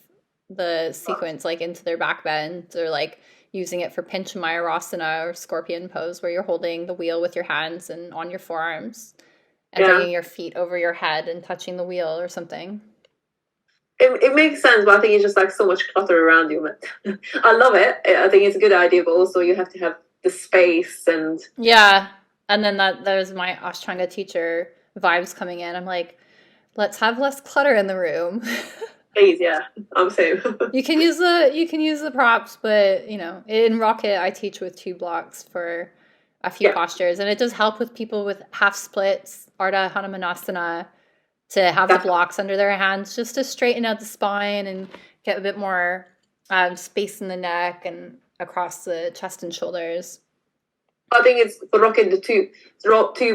Speaker 2: the sequence, like into their back bend, or like using it for Pincha Mayurasana or scorpion pose, where you're holding the wheel with your hands and on your forearms and bringing your feet over your head and touching the wheel or something.
Speaker 1: It makes sense, but I think it's just like so much clutter around you. But I love it. I think it's a good idea, but also you have to have the space and
Speaker 2: and then there's my Ashtanga teacher vibes coming in. I'm like, let's have less clutter in the room.
Speaker 1: Please, I'm same.
Speaker 2: You can use the props, but in Rocket I teach with 2 blocks for a few postures, and it does help with people with half splits, Ardha Hanumanasana, to have the blocks under their hands just to straighten out the spine and get a bit more space in the neck and across the chest and shoulders.
Speaker 1: I think it's for Rocket the two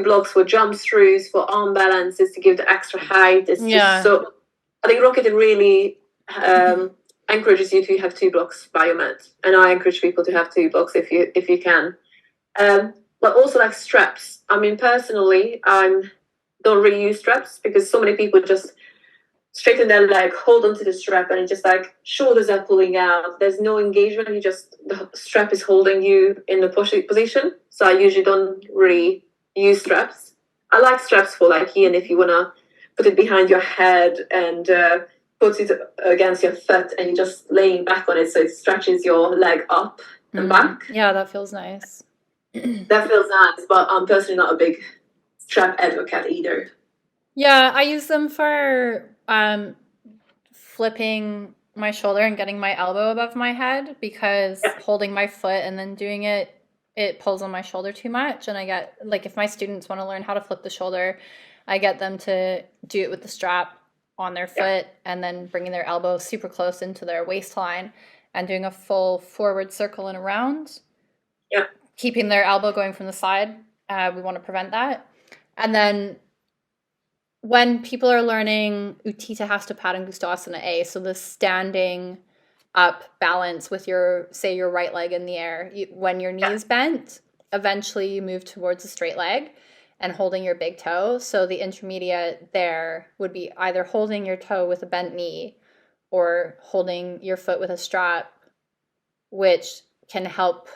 Speaker 1: blocks for jump throughs, for arm balances to give the extra height. It's just so. I think Rocket really encourages you to have 2 blocks by your mat, and I encourage people to have 2 blocks if you can. But also like straps. I mean, personally, I don't really use straps because so many people just straighten their leg, hold onto the strap, and it's just like shoulders are pulling out. There's no engagement. The strap is holding you in the position. So I usually don't really use straps. I like straps for like here, and if you wanna put it behind your head and put it against your foot, and you're just laying back on it, so it stretches your leg up and back.
Speaker 2: Yeah, that feels nice.
Speaker 1: That feels nice, but I'm personally not a big strap advocate either.
Speaker 2: Yeah, I use them for flipping my shoulder and getting my elbow above my head, because holding my foot and then doing it it pulls on my shoulder too much. And I get, like, if my students want to learn how to flip the shoulder, I get them to do it with the strap on their foot and then bringing their elbow super close into their waistline and doing a full forward circle and around.
Speaker 1: Yeah.
Speaker 2: Keeping their elbow going from the side. We want to prevent that. And then when people are learning Utthita Hastapad and Gustasana A, so the standing up balance with your right leg in the air, when your knee is bent, eventually you move towards a straight leg and holding your big toe. So the intermediate there would be either holding your toe with a bent knee or holding your foot with a strap, which can help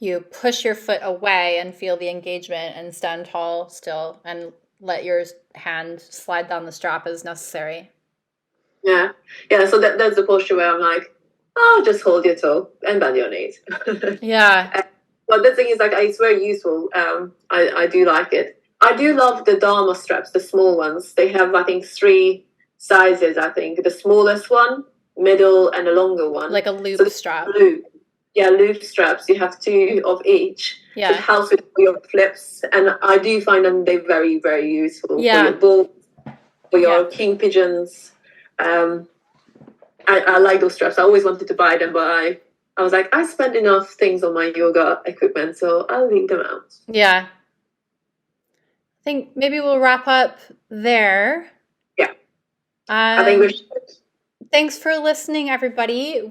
Speaker 2: you push your foot away and feel the engagement and stand tall still and let your hand slide down the strap as necessary.
Speaker 1: Yeah. So that's the posture where I'm like, oh, just hold your toe and bend your knees.
Speaker 2: Yeah.
Speaker 1: But the thing is, like, it's very useful. I do like it. I do love the Dharma straps, the small ones. They have, I think, 3 sizes. I think the smallest one, middle, and a longer one.
Speaker 2: Like a loop strap.
Speaker 1: Loop straps. You have 2 of each.
Speaker 2: Yeah.
Speaker 1: So it helps with your flips, and I do find them they're very, very useful for your balls, for your king pigeons. I like those straps. I always wanted to buy them, but I was like, I spend enough things on my yoga equipment, so I'll leave them out.
Speaker 2: Yeah. I think maybe we'll wrap up there.
Speaker 1: Yeah. I think we should.
Speaker 2: Thanks for listening, everybody.